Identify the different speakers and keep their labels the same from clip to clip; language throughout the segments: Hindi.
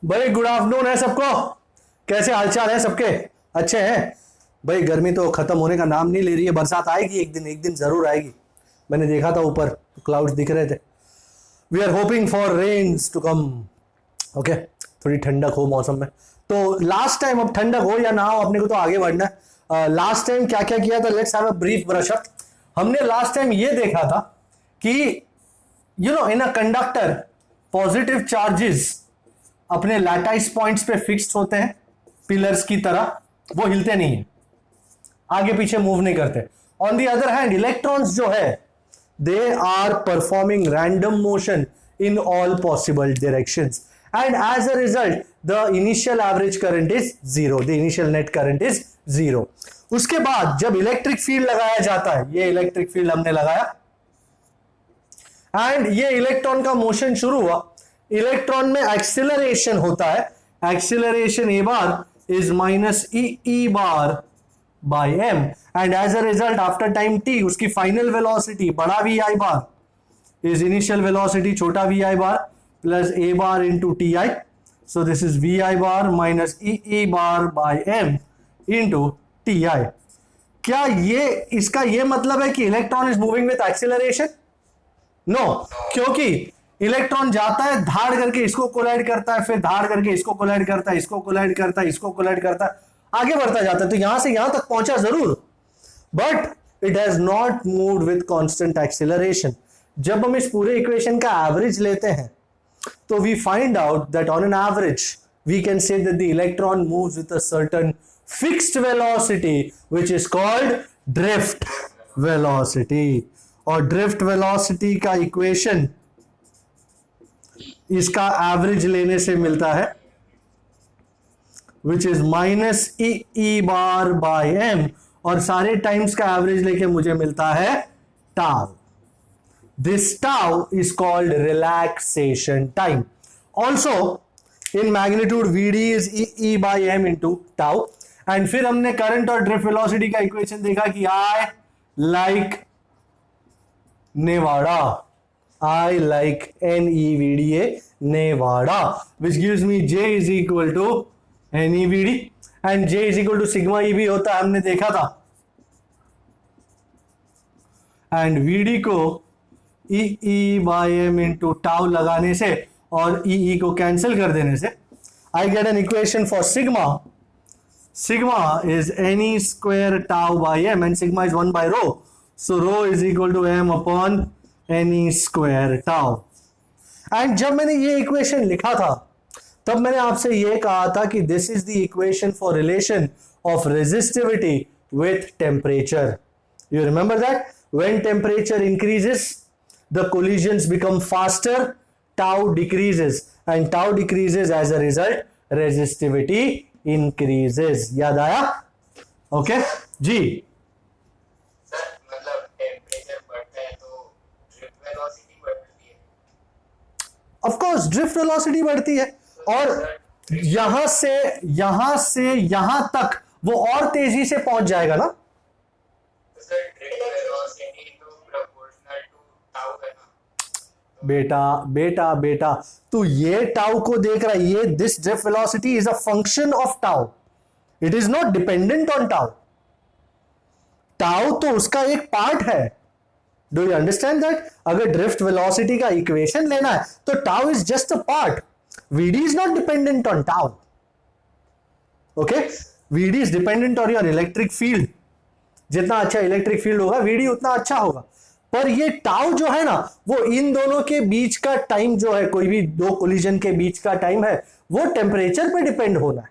Speaker 1: भाई गुड आफ्टरनून है सबको। कैसे हालचाल है सबके? अच्छे हैं भाई। गर्मी तो खत्म होने का नाम नहीं ले रही है। बरसात आएगी एक दिन जरूर आएगी। मैंने देखा था ऊपर क्लाउड्स दिख रहे थे। We are hoping for rains to come. Okay, थोड़ी ठंडक हो मौसम में। तो लास्ट टाइम, अब ठंडक हो या ना हो, अपने को तो आगे बढ़ना है। लास्ट टाइम क्या क्या किया था, let's have a brief brush up. हमने लास्ट टाइम ये देखा था कि इन अ कंडक्टर पॉजिटिव चार्जेस अपने लैटाइस पॉइंट्स पे फिक्स्ड होते हैं पिलर्स की तरह, वो हिलते नहीं है, आगे पीछे मूव नहीं करते। On the other hand electrons जो है, they are performing random motion in all possible directions, and as a result the initial average current is zero, the initial net current is zero. उसके बाद जब इलेक्ट्रिक फील्ड लगाया जाता है, ये इलेक्ट्रिक फील्ड हमने लगाया एंड ये इलेक्ट्रॉन का मोशन शुरू हुआ। इलेक्ट्रॉन में एक्सिलरेशन होता है, acceleration A bar is minus E bar by M, and as a result after time T उसकी फाइनल वेलोसिटी बड़ा V I bar is initial velocity छोटा V I bar plus A bar into T I. So this is V I bar minus E bar by M into T I. क्या ये इसका ये मतलब है कि electron is moving with acceleration? No, क्योंकि इलेक्ट्रॉन जाता है धाड़ करके इसको कोलाइड करता है, फिर धाड़ करके इसको कोलाइड करता है, इसको कोलाइड करता है, इसको कोलाइड करता है, आगे बढ़ता जाता है। तो यहां से यहां तक पहुंचा जरूर, but it has not moved with constant acceleration. जब हम इस पूरे इक्वेशन का एवरेज लेते हैं तो we find out that on an average we can say that the electron moves with a certain fixed velocity which is called drift velocity. और ड्रिफ्ट वेलोसिटी का इक्वेशन इसका एवरेज लेने से मिलता है, which is minus E bar by m, और सारे टाइम्स का एवरेज लेके मुझे मिलता है tau. This tau is called relaxation time. Also in magnitude VD is e by M into tau. And फिर हमने करंट और ड्रिफ्ट वेलोसिटी का इक्वेशन देखा कि I like Nevada, I like NEVDA, Nevada, which gives me J is equal to NEVD and J is equal to sigma EB होता है, हमने देखा था। एंड VD को E by M into tau लगाने से और E को कैंसिल कर देने से I get an equation for sigma. Sigma is NE square tau by M and sigma is 1 by rho. So rho is equal to m upon NE square tau. And जब मैंने ये इक्वेशन लिखा था तब मैंने आपसे ये कहा था कि this is the equation for relation of resistivity with temperature. You remember that when temperature increases the collisions become faster, tau decreases, and tau decreases as a result resistivity increases. याद आया? ओके जी। ऑफ कोर्स ड्रिफ्ट वेलोसिटी बढ़ती है, और यहां से यहां तक वो और तेजी से पहुंच जाएगा ना। बेटा तू ये टाउ को देख रहा है, ये this drift velocity is a function of tau, it is not dependent on tau. Tau तो उसका एक पार्ट है। Do you understand that? अगर ड्रिफ्ट वेलोसिटी का इक्वेशन लेना है तो tau is just a part, VD is not dependent on tau. Okay, VD is dependent on your electric field. जितना अच्छा इलेक्ट्रिक फील्ड होगा वीडी उतना अच्छा होगा। पर ये टाउ जो है ना, वो इन दोनों के बीच का टाइम जो है, कोई भी दो कोलिजन के बीच का टाइम है, वो टेम्परेचर पे डिपेंड होना है।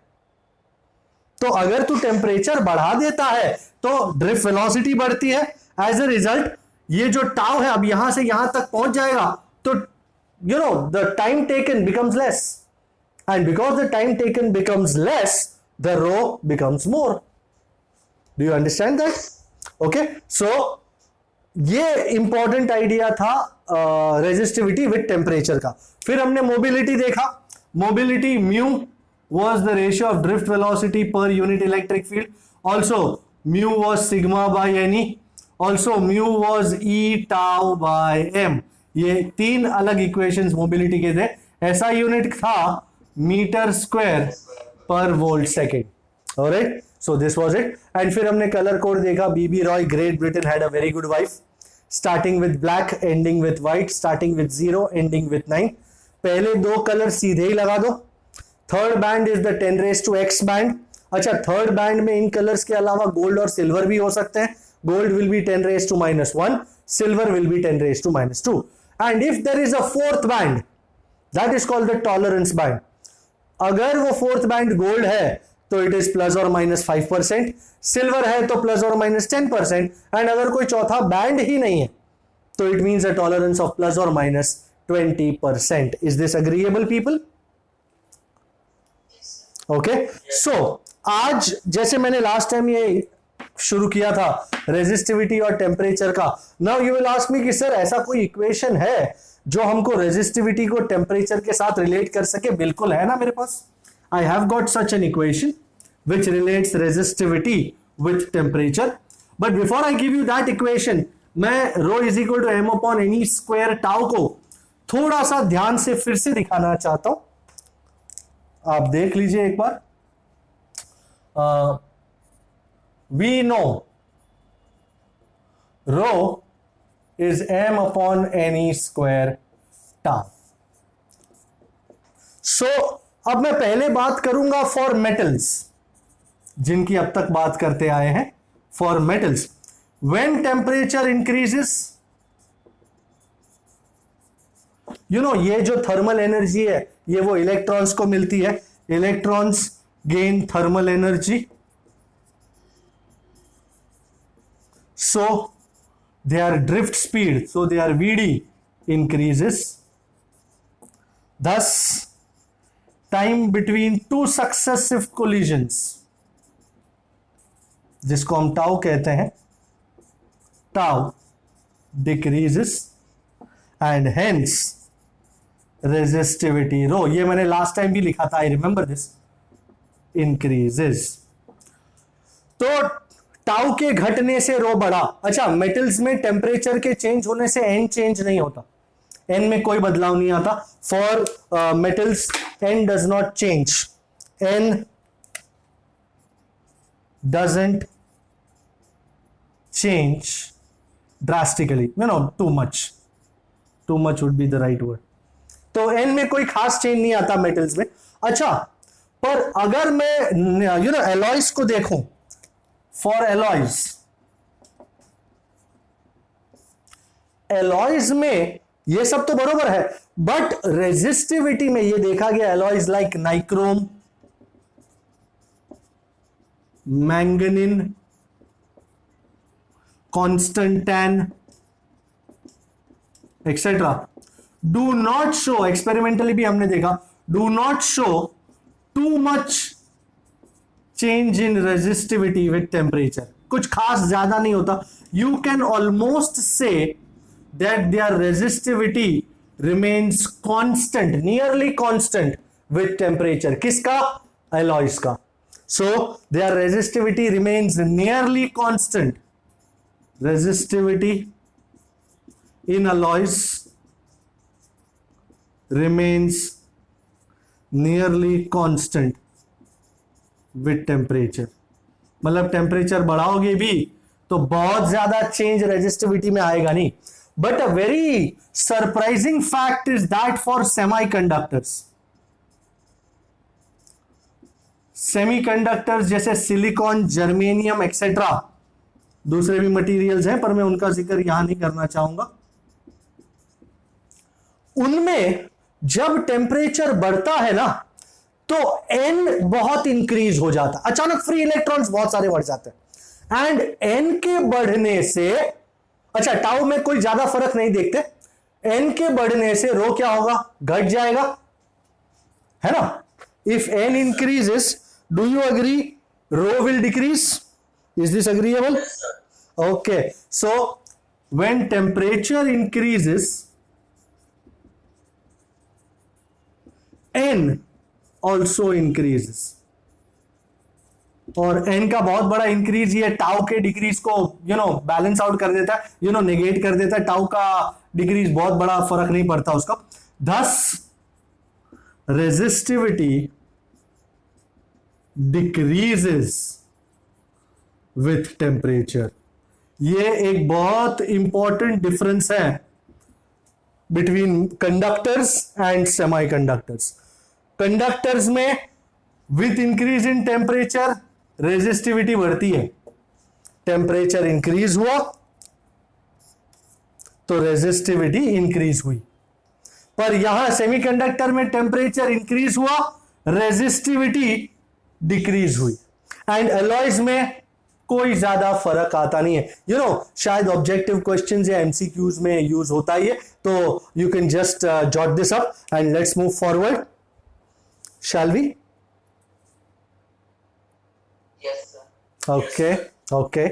Speaker 1: तो अगर तू टेम्परेचर बढ़ा देता है तो ड्रिफ्ट वेलोसिटी बढ़ती है, एज अ रिजल्ट ये जो टाउ है अब यहां से यहां तक पहुंच जाएगा, तो the time taken becomes less, and because the time taken becomes less the rho becomes more. Do you understand that? Okay, so ये इंपॉर्टेंट आइडिया था रेजिस्टिविटी विद टेम्परेचर का। फिर हमने मोबिलिटी देखा। Mobility mu was the ratio of drift velocity per unit electric field. Also mu was sigma by NE. Also mu was E tau by M. ये तीन अलग इक्वेशंस मोबिलिटी के थे। ऐसा यूनिट था मीटर स्क्वायर पर volt second. Alright, so this was it. And फिर हमने कलर कोड देखा. B B Roy, Great Britain, had a very good wife. Starting with black, ending with white, starting with 0, ending with 9. पहले दो कलर सीधे ही लगा दो. Third band is the 10⁻⁴ band. अच्छा, थर्ड बैंड में इन कलर्स के अलावा गोल्ड और सिल्वर भी हो सकते हैं. Gold will be 10⁻⁻1, silver will be 10⁻⁻2. And if there is a fourth band, that is called the tolerance band. अगर वो फोर्थ बैंड गोल्ड है तो इट इज ±5%, सिल्वर है तो ±10%, एंड अगर कोई चौथा बैंड ही नहीं है तो it means a tolerance of ±20%. Is this agreeable people? Okay, so आज जैसे मैंने लास्ट टाइम ये शुरू किया था रेजिस्टिविटी और टेम्परेचर का. Now you will ask me कि सर ऐसा कोई इक्वेशन है जो हमको रेजिस्टिविटी को टेम्परेचर के साथ रिलेट कर सके? बिल्कुल है ना मेरे पास. I have got such an equation which relates resistivity with temperature. But before I give you that equation, मैं rho is equal to m upon any square tau को थोड़ा सा ध्यान से फिर से दिखाना चाहता हूं. आप देख लीजिए एक बार. We know rho is m upon any square tau. So अब मैं पहले बात करूंगा फॉर मेटल्स, जिनकी अब तक बात करते आए हैं. For metals, when temperature increases, you know ये जो थर्मल एनर्जी है ये वो इलेक्ट्रॉन्स को मिलती है. Electrons gain thermal energy, so their drift speed, so their Vd increases. Thus time between two successive collisions, जिसको हम टाउ कहते हैं, tau decreases and hence resistivity rho, ये मैंने लास्ट टाइम भी लिखा था, आई रिमेंबर दिस, increases. तो टाउ के घटने से रो बढ़ा. अच्छा, मेटल्स में टेम्परेचर के चेंज होने से एन चेंज नहीं होता, एन में कोई बदलाव नहीं आता. For metals n does not change, n doesn't change drastically, you know, too much would be the right word. तो एन में कोई खास चेंज नहीं आता मेटल्स में. अच्छा, पर अगर मैं यू नो एलॉयज को देखूं, फॉर एलॉयज में ये सब तो बरोबर है, बट रेजिस्टिविटी में ये देखा गया alloys like nichrome, manganin, constantan etcetera do not show, experimentally भी हमने देखा, do not show too much change in resistivity with temperature. कुछ खास ज्यादा नहीं होता. You can almost say that their resistivity remains constant, nearly constant with temperature. किसका? एलॉयज का. So their resistivity remains nearly constant. Resistivity in alloys remains nearly constant with temperature. मतलब टेम्परेचर बढ़ाओगे भी तो बहुत ज्यादा चेंज रेजिस्टिविटी में आएगा नहीं. But a very surprising fact is that for semiconductors जैसे सिलिकॉन, जर्मेनियम एक्सेट्रा, दूसरे भी मटेरियल्स हैं पर मैं उनका जिक्र यहां नहीं करना चाहूंगा. उनमें जब टेम्परेचर बढ़ता है ना तो n बहुत इंक्रीज हो जाता, अचानक फ्री इलेक्ट्रॉन्स बहुत सारे बढ़ जाते हैं. एंड n के बढ़ने से, अच्छा टाउ में कोई ज्यादा फर्क नहीं देखते, n के बढ़ने से रो क्या होगा? घट जाएगा, है ना. If n increases, do you agree, rho will decrease. Is this agreeable? Okay, so when temperature increases, n also increases. और n का बहुत बड़ा इंक्रीज ये टाउ के डिक्रीज को यू नो बैलेंस आउट कर देता है, यू नो नेगेट कर देता है. टाउ का डिक्रीज बहुत बड़ा फर्क नहीं पड़ता उसका. thus resistivity decreases with temperature. ये एक बहुत इंपॉर्टेंट डिफरेंस है between conductors and semiconductors. Conductors में with increase in temperature resistivity बढ़ती है. टेम्परेचर इंक्रीज हुआ तो रेजिस्टिविटी इंक्रीज हुई. पर यहां सेमीकंडक्टर में टेम्परेचर इंक्रीज हुआ, रेजिस्टिविटी डिक्रीज हुई. एंड अलॉयज में कोई ज्यादा फर्क आता नहीं है. शायद ऑब्जेक्टिव क्वेश्चंस या एमसीक्यूज में यूज होता ही है. तो you can just jot this up and let's move forward. Shall we?
Speaker 2: Yes sir.
Speaker 1: Okay.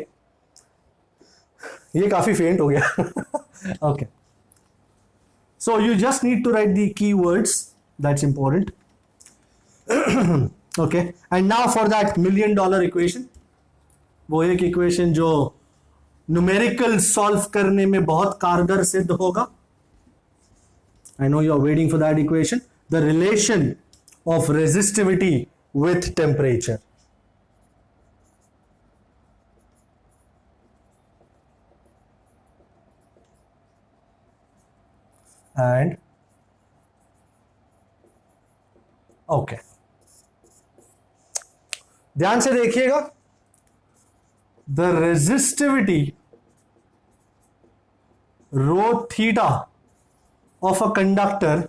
Speaker 1: ये काफी फेंट हो गया. Okay. So you just need to write the keywords. That's important. Okay. And now for that $1 million equation. वो एक इक्वेशन जो न्यूमेरिकल सॉल्व करने में बहुत कारगर सिद्ध होगा. I know you are waiting for that equation. The relation of resistivity with temperature. And okay, ध्यान से देखिएगा. The resistivity rho theta of a conductor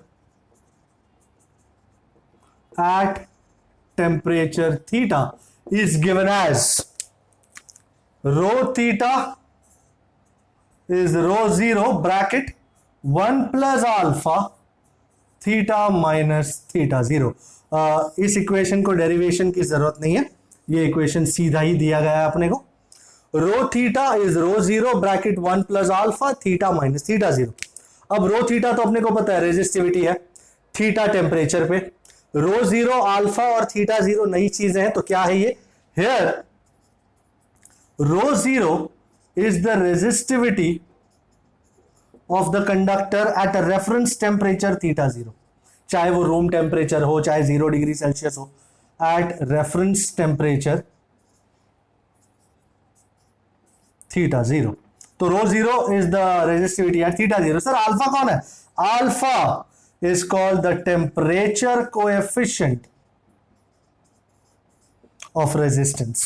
Speaker 1: at temperature theta is given as rho theta is rho 0 bracket 1 plus alpha theta minus theta 0. इस इक्वेशन को डेरिवेशन की जरूरत नहीं है, ये इक्वेशन सीधा ही दिया गया है अपने को. Rho theta is rho 0 bracket 1 plus alpha theta minus theta 0. अब रो थीटा तो अपने को पता है रेजिस्टिविटी है, थीटा टेम्परेचर पे, रो 0 अल्फा और थीटा 0 नई चीजें हैं. तो क्या है ये? Here rho 0 is the resistivity of the conductor at a reference temperature theta 0. चाहे वो रूम टेम्परेचर हो, चाहे 0 डिग्री सेल्सियस हो, एट रेफरेंस टेम्परेचर थीटा 0. तो rho 0 is the resistivity at theta 0. Sir alpha कौन है? Alpha is called the temperature coefficient of resistance.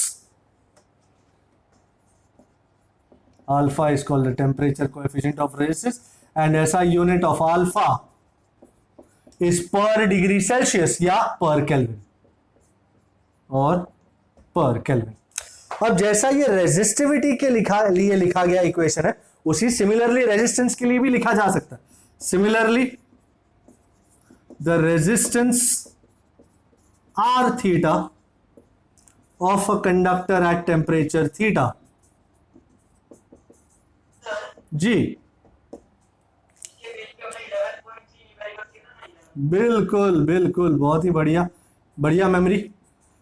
Speaker 1: Alpha is called the temperature coefficient of resistance, and SI unit of alpha is per degree Celsius या per Kelvin और per Kelvin. अब जैसा ये रेजिस्टिविटी के लिए लिखा गया इक्वेशन है, उसी सिमिलरली रेजिस्टेंस के लिए भी लिखा जा सकता है. Similarly the resistance R theta of a conductor at temperature theta. जी बिल्कुल बिल्कुल, बहुत ही बढ़िया, बढ़िया memory.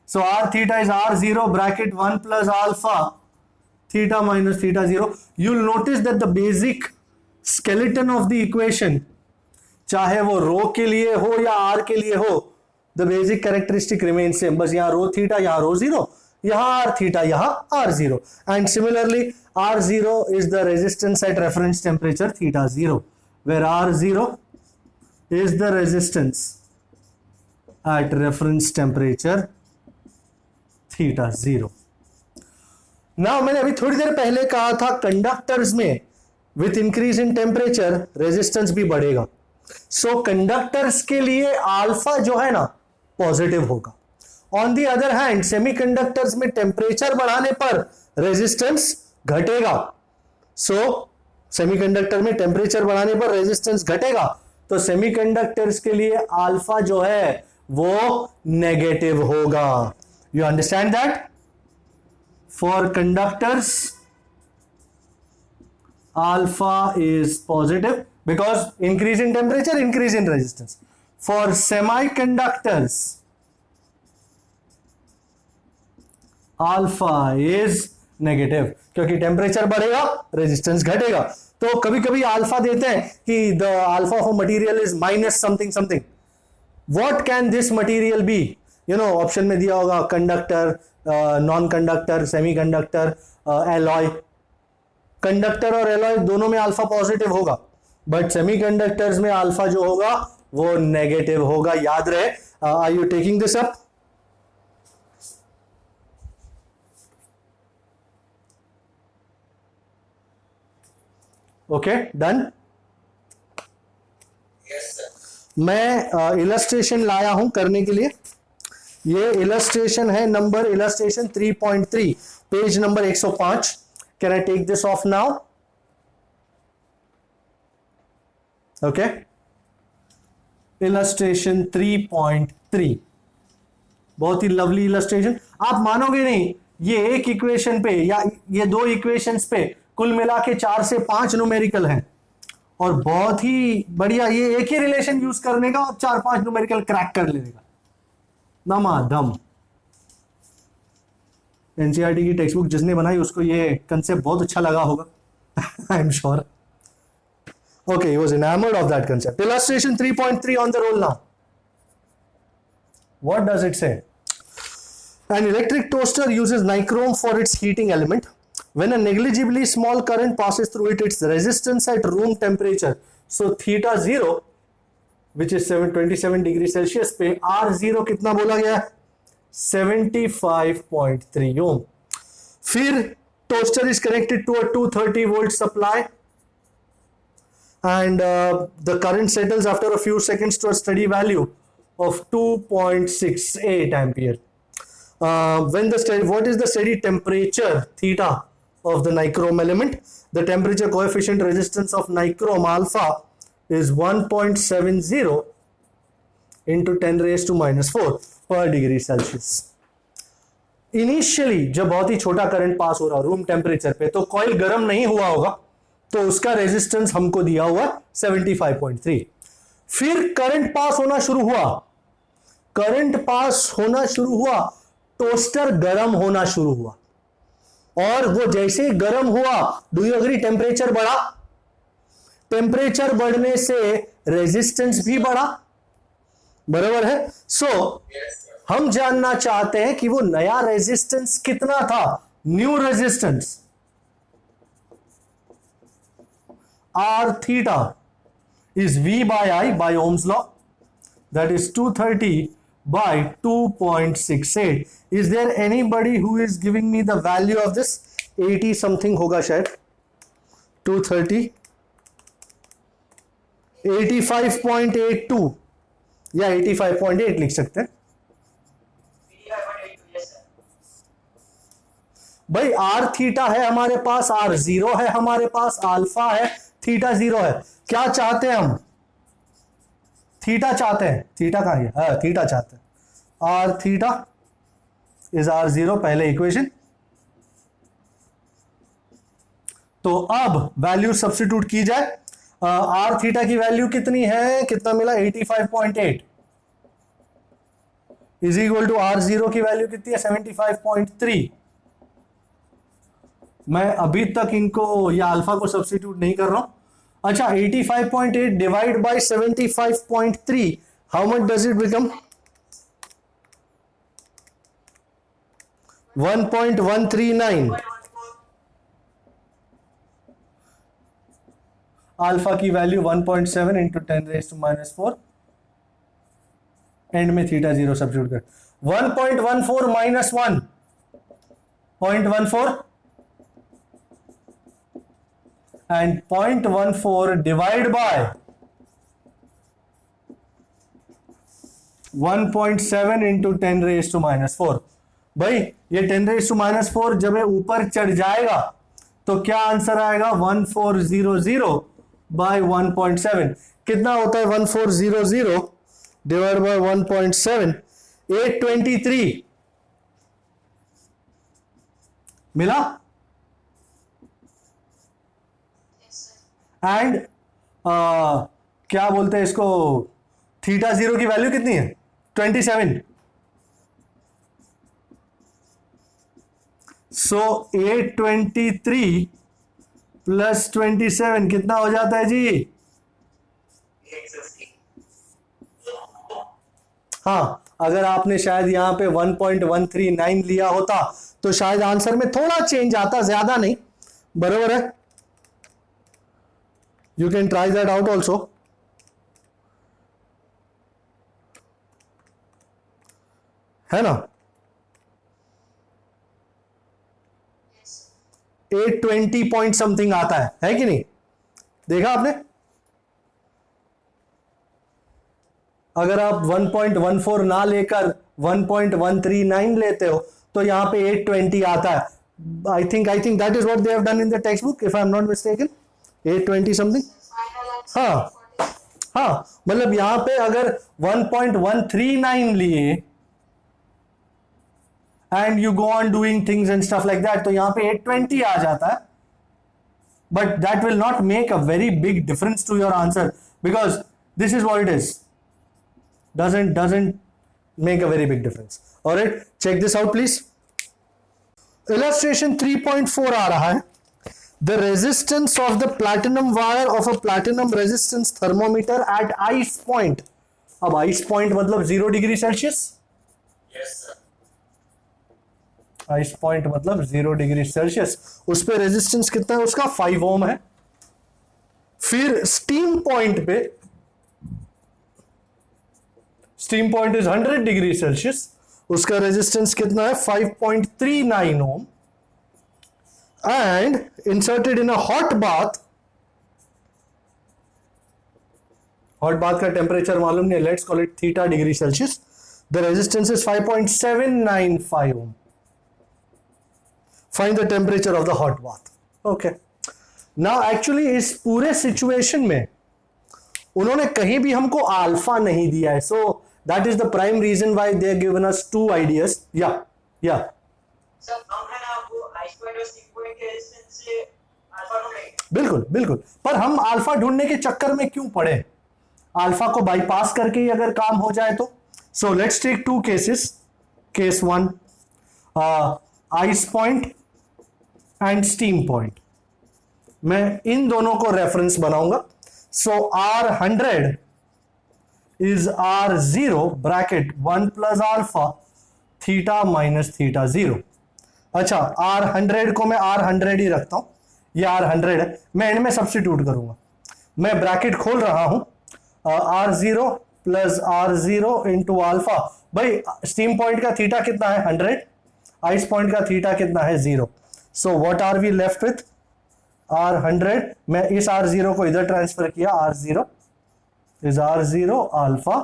Speaker 1: So R theta is R0 bracket 1 plus alpha theta minus theta 0. You'll notice that the basic skeleton of the equation, चाहे वो रो के लिए हो या आर के लिए हो, the basic characteristic remain same. बस यहाँ रो थीटा, यहाँ रो 0, यहाँ आर थीटा, यहाँ R 0. And similarly R 0 is the resistance at reference temperature theta 0, where R 0 is the resistance at reference temperature theta 0. Now मैंने अभी थोड़ी देर पहले कहा था कंडक्टर्स में with increase in temperature resistance भी बढ़ेगा. सो कंडक्टर्स के लिए अल्फा जो है ना पॉजिटिव होगा. On the other hand semiconductors में टेम्परेचर बढ़ाने पर रेजिस्टेंस घटेगा. सो सेमीकंडक्टर में टेम्परेचर बढ़ाने पर रेजिस्टेंस घटेगा, तो सेमीकंडक्टर्स के लिए अल्फा जो है वो नेगेटिव होगा. You understand that? For conductors alpha is positive because increase in temperature, increase in resistance. For semiconductors, alpha is negative, क्योंकि टेम्परेचर बढ़ेगा रेजिस्टेंस घटेगा. तो कभी कभी अल्फा देते हैं कि the alpha of material is minus something something, what can this material be? You know option में दिया होगा conductor, non conductor, semiconductor, alloy. Conductor और एलॉय दोनों में अल्फा पॉजिटिव होगा, बट सेमीकंडक्टर्स में अल्फा जो होगा वो नेगेटिव होगा, याद रहे। Are you taking this up? Okay, done.
Speaker 2: Yes, sir.
Speaker 1: मैं इलस्ट्रेशन लाया हूं करने के लिए। ये इलस्ट्रेशन है number illustration 3.3, page number 105। Can I take this off now? Okay, illustration 3.3, बहुत ही लवली इलस्ट्रेशन। आप मानोगे नहीं, ये एक इक्वेशन पे या ये दो इक्वेशंस पे कुल मिला के 4 से 5 न्यूमेरिकल हैं, और बहुत ही बढ़िया, ये एक ही रिलेशन यूज करने का और 4-5 न्यूमेरिकल क्रैक कर लेने का, दमादम। एनसीईआरटी की टेक्स्ट बुक जिसने बनाई उसको ये कंसेप्ट बहुत अच्छा लगा होगा, I am sure. Okay, he was enamored of that concept. Illustration 3.3 on the roll now. What does it say? An electric toaster uses nichrome for its heating element. When a negligibly small current passes through it, its resistance at room temperature, so theta 0, which is 27 degree Celsius पे, R0 कितना बोला गया? 75.3 ओम। फिर toaster is connected to a 230 volt supply, and the current settles after a few seconds to a steady value of 2.68 ampere. What is the steady temperature theta of the nichrome element? The temperature coefficient resistance of nichrome alpha is 1.70 into 10 raised to minus 4 per degree Celsius. Initially जब बहुत ही छोटा करंट पास हो रहा रूम टेम्परेचर पे, तो कॉइल गर्म नहीं हुआ होगा, तो उसका रेजिस्टेंस हमको दिया हुआ 75.3। फिर करंट पास होना शुरू हुआ, टोस्टर गर्म होना शुरू हुआ, और वो जैसे गर्म हुआ, डू यू एग्री, टेम्परेचर बढ़ा। टेम्परेचर बढ़ने से रेजिस्टेंस भी बढ़ा, बराबर है। सो हम जानना चाहते हैं कि वो नया रेजिस्टेंस कितना था, new resistance R theta is V by I by Ohm's law, that is 230 by 2.68. Is there anybody who is giving me the value of this? 80 something होगा शायद, 230, 85.82 या 85.8 लिख सकते हैं भाई। R थीटा है हमारे पास, R0 है हमारे पास, अल्फा है, थीटा 0 है। क्या चाहते हैं हम? थीटा चाहते हैं। थीटा कहां है? थीटा चाहते हैं। R थीटा इज R0, पहले इक्वेशन। तो अब वैल्यू सब्स्टिट्यूट की जाए। R थीटा की वैल्यू कितनी है, कितना मिला? 85.8 इज इक्वल टू R0 की वैल्यू कितनी है? 75.3। मैं अभी तक इनको या अल्फा को सब्स्टिट्यूट नहीं कर रहा हूं। अच्छा, 85.8 divide by 75.3, how much does it become? 1.139। Alpha की value 1.7 into 10 raise to minus 4, and में थीटा 0 सब्स्टिट्यूट कर, 1.14 minus 1.14 and 0.14 divide by 1.7 into 10 raised to minus 4। भाई ये 10 raised to minus 4 जब ये ऊपर चढ़ जाएगा तो क्या आंसर आएगा? 1400 by 1.7। कितना होता है 1400 डिवाइड बाय 1.7? 823 मिला। एंड क्या बोलते हैं इसको, थीटा 0 की वैल्यू कितनी है? 27। सो 823 प्लस 27 कितना हो जाता है जी? हाँ, अगर आपने शायद यहाँ पे 1.139 लिया होता तो शायद आंसर में थोड़ा चेंज आता, ज्यादा नहीं, बराबर है। You can try that out also. है ना, 820 पॉइंट समथिंग आता है कि नहीं? देखा आपने? अगर आप 1.14 ना लेकर 1.139 लेते हो तो यहां पे 820 आता है। I think that is what they have done in the text book, if I am not mistaken, 820 something. हाँ हाँ, मतलब यहां पे अगर 1.139 लिए and you go on doing things and stuff like that, तो यहां पे 820 आ जाता है। But that will not make a very big difference to your answer, because this is what it is, doesn't make a very big difference. All right, check this out please. Illustration 3.4 आ रहा है, the resistance of the platinum wire of a platinum resistance thermometer at ice point. अब ice point मतलब 0 degree Celsius.
Speaker 2: Yes, sir.
Speaker 1: ice point मतलब 0 डिग्री सेल्सियस, उस पे रेजिस्टेंस कितना है उसका 5 ओम है। फिर स्टीम पॉइंट पे, steam point is 100 degree Celsius, उसका रेजिस्टेंस कितना है 5.39 ohm, and inserted in a hot bath. Hot bath का टेम्परेचर मालूम नहीं, let's call it theta degree Celsius, the resistance is 5.795 ohm. Find the temperature of the hot bath. Okay, now actually इस पूरे सिचुएशन में उन्होंने कहीं भी हमको अल्फा नहीं दिया है, सो that is the prime reason why they have given us two ideas. yeah
Speaker 2: sir हम है ना वो आइस पॉइंट और स्टीम पॉइंट के रेजिस्टेंस से अल्फा ढूंढेंगे।
Speaker 1: बिल्कुल बिल्कुल, पर हम अल्फा ढूंढने के चक्कर में क्यों पड़े? अल्फा को बाईपास करके ही अगर काम हो जाए तो। So let's take two cases. Case 1, ice point and steam point, मैं इन दोनों को रेफरेंस बनाऊंगा। सो R100 is R0 bracket 1 plus alpha theta minus theta 0। अच्छा, R100 को मैं R100 ही रखता हूं, ये R100 है, मैं इनमें सब्स्टिट्यूट करूंगा। मैं ब्रैकेट खोल रहा हूं, R0 plus R0 into alpha. भाई स्टीम पॉइंट का थीटा कितना है 100, आइस पॉइंट का थीटा कितना है 0। So what are we left with? R100, मैं इस R0 को इधर ट्रांसफर किया, R0 is R0 alpha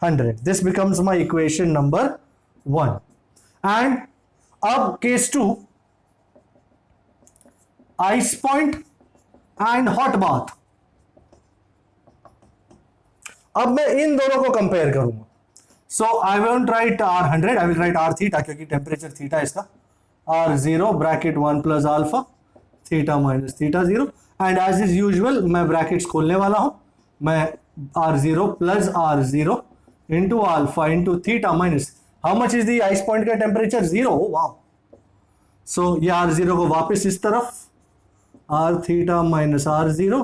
Speaker 1: 100. This becomes my equation number 1. And अब case 2, ice point and hot bath. अब मैं इन दोनों को कंपेयर करूंगा। So I won't write R100, I will write R theta, क्योंकि टेम्परेचर थीटा इसका। R0 bracket 1 plus alpha theta minus theta 0, and as is usual मैं ब्रैकेट्स खोलने वाला हूं, मैं R0 plus R0 into alpha into theta minus, how much is the ice point का टेम्परेचर 0। वाह, सो ये R0 को वापस इस तरफ, R theta minus R0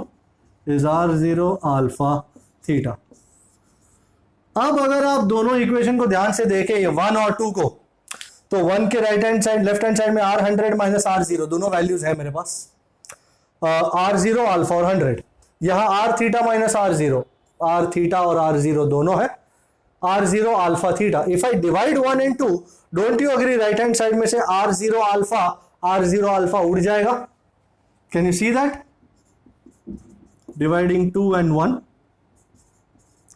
Speaker 1: is R0 alpha theta। अब अगर आप दोनों इक्वेशन को ध्यान से देखें, ये 1 और 2 को, तो 1 के right hand side, left hand side में R100 माइनस R0 दोनों वैल्यूज है मेरे पास, R0 अल्फा और 100, यहां R theta minus R0, R theta और R0 दोनों है, R0 alpha theta. If I divide 1 and 2, don't you agree right hand side में से R0 अल्फा उड़ जाएगा? Can you see that? Dividing 2 and 1,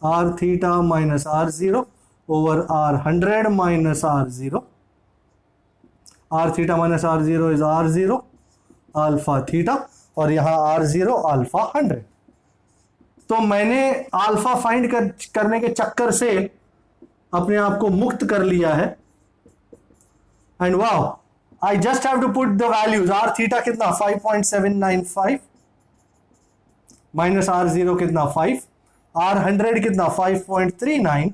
Speaker 1: R theta minus R0 over R100 minus R0, R theta minus R0 is R0 alpha theta, और यहां R0 अल्फा 100। तो मैंने अल्फा फाइंड करने के चक्कर से अपने आप को मुक्त कर लिया है, and wow, I just have to put the values. R theta कितना 5.795 माइनस R0 कितना 5, R100 कितना 5.39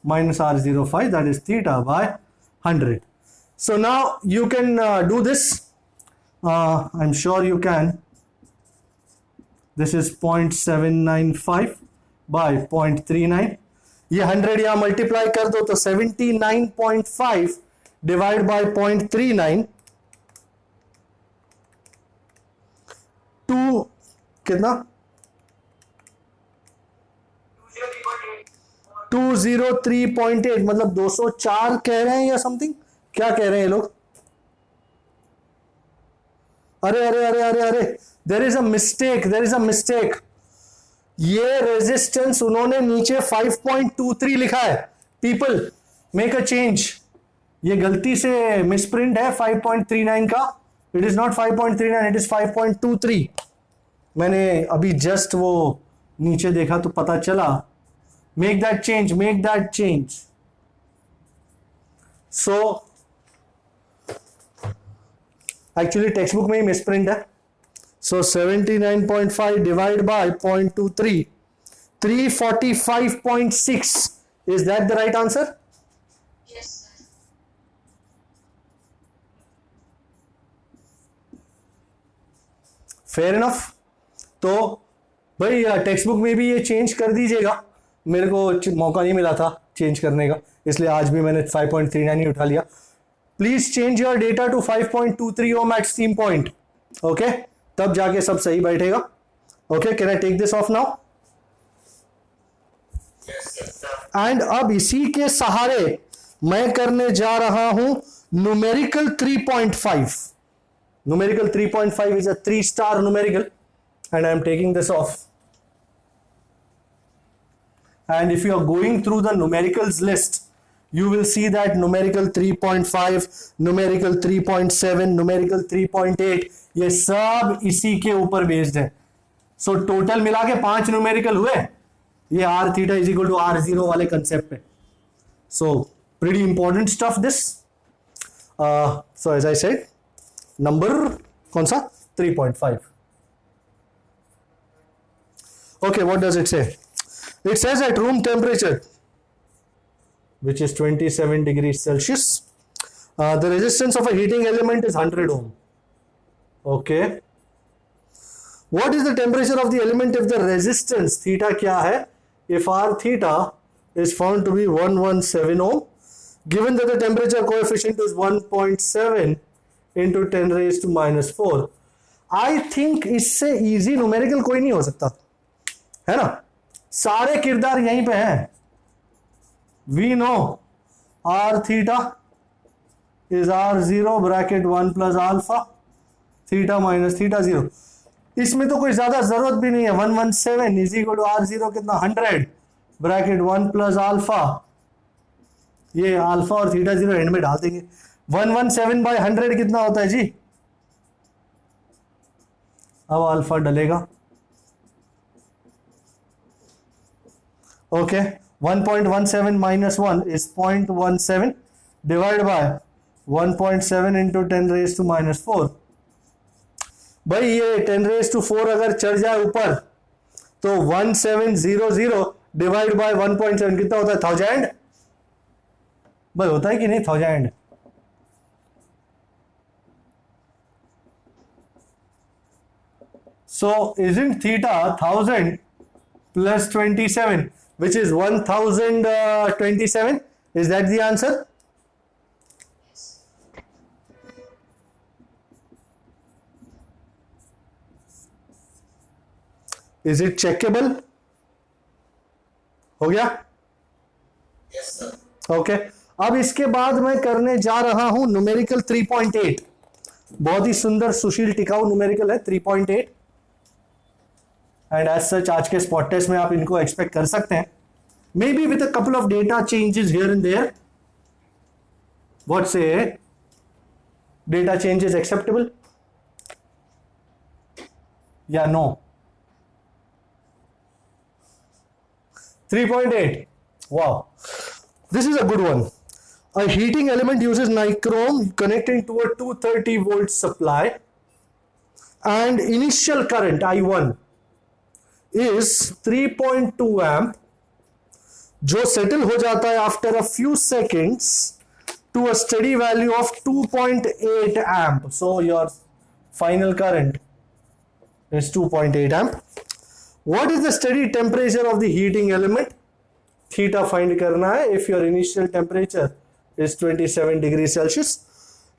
Speaker 1: minus R0 5, that is theta by 100. So now you can do this. I'm sure you can. This is 0.795 by 0.39. ये 100 यहां मल्टीप्लाई कर दो तो 79.5 डिवाइड बाय 0.39 टू कितना 203.8 मतलब 204 कह रहे हैं या समथिंग, क्या कह रहे हैं ये लोग? अरे अरे अरे अरे अरे there is a mistake, there is a mistake. ये रेजिस्टेंस उन्होंने नीचे 5.23 लिखा है। पीपल मेक अ चेंज, ये गलती से मिसप्रिंट है 5.39 का। It is not 5.39, it is 5.23। मैंने अभी जस्ट वो नीचे देखा तो पता चला। Make that change, make that change. So actually text book में ही मिसप्रिंट है। सो 79.5 divide by 0.23 345.6। Is that the right answer?
Speaker 2: Yes, sir.
Speaker 1: Fair enough. तो भाई टेक्स्ट बुक में भी ये चेंज कर दीजिएगा, मेरे को मौका नहीं मिला था चेंज करने का, इसलिए आज भी मैंने 5.39 ही उठा लिया। Please change your data to 5.23 ohm at steam point, okay, तब जाके सब सही बैठेगा। Okay, can I take this off now? And अब इसी के सहारे मैं करने जा रहा हूं numerical 3.5। Numerical 3.5 is a 3-star numerical and I am taking this off. And if you are going through the numericals list, you will see that numerical 3.5, numerical 3.7, numerical 3.8 ये सब इसी के ऊपर बेस्ड है। सो टोटल मिला के 5 न्यूमेरिकल हुए, ये r theta is equal to r0 वाले कंसेप्ट पे। So pretty important stuff this. So as I said, number कौन सा? 3.5। Okay, what does it say? It says at room temperature, which is 27 degrees Celsius, the resistance of a heating element is 100 ohm. Okay. What is the temperature of the element if the resistance theta क्या है? If R theta is found to be 117 ohm, given that the temperature coefficient is 1.7 into 10 raised to -4, I think इससे easy numerical कोई नहीं हो सकता, है ना? सारे किरदार यहीं पे हैं। We know R theta is R0 bracket 1 plus alpha theta minus theta 0। इसमें तो कोई ज्यादा जरूरत भी नहीं है। 117 is equal to R0 कितना 100 ब्रैकेट 1 प्लस अल्फा, ये अल्फा और थीटा 0 एंड में डाल देंगे। 117 बाय 100 कितना होता है जी? अब अल्फा डलेगा। Okay, 1.17 minus 1 is 0.17 divided by 1.7 into 10 raised to -4। भाई ये 10 raised to 4 अगर चढ़ जाए ऊपर तो 1700 डिवाइड बाय 1.7 कितना होता है? 1000। भाई होता है कि नहीं 1000? So isn't theta 1000 plus 27, which is 1027? Is that the answer? Is it checkable? हो गया?
Speaker 2: Yes, sir.
Speaker 1: ओके, अब इसके बाद मैं करने जा रहा हूं न्यूमेरिकल 3.8। बहुत ही सुंदर सुशील टिकाऊ न्यूमेरिकल है 3.8, एंड एज सच आज के स्पॉट टेस्ट में आप इनको एक्सपेक्ट कर सकते हैं, maybe with a couple of data changes here and there. What say data changes acceptable या no? 3.8, wow, this is a good one. A heating element uses nichrome connecting to a 230 volt supply and initial current I1 is 3.2 amp, जो settle हो जाता है after a few seconds to a steady value of 2.8 amp. So your final current is 2.8 amp. What is the steady temperature of the heating element? Theta find करना है if your initial temperature is 27 degree Celsius.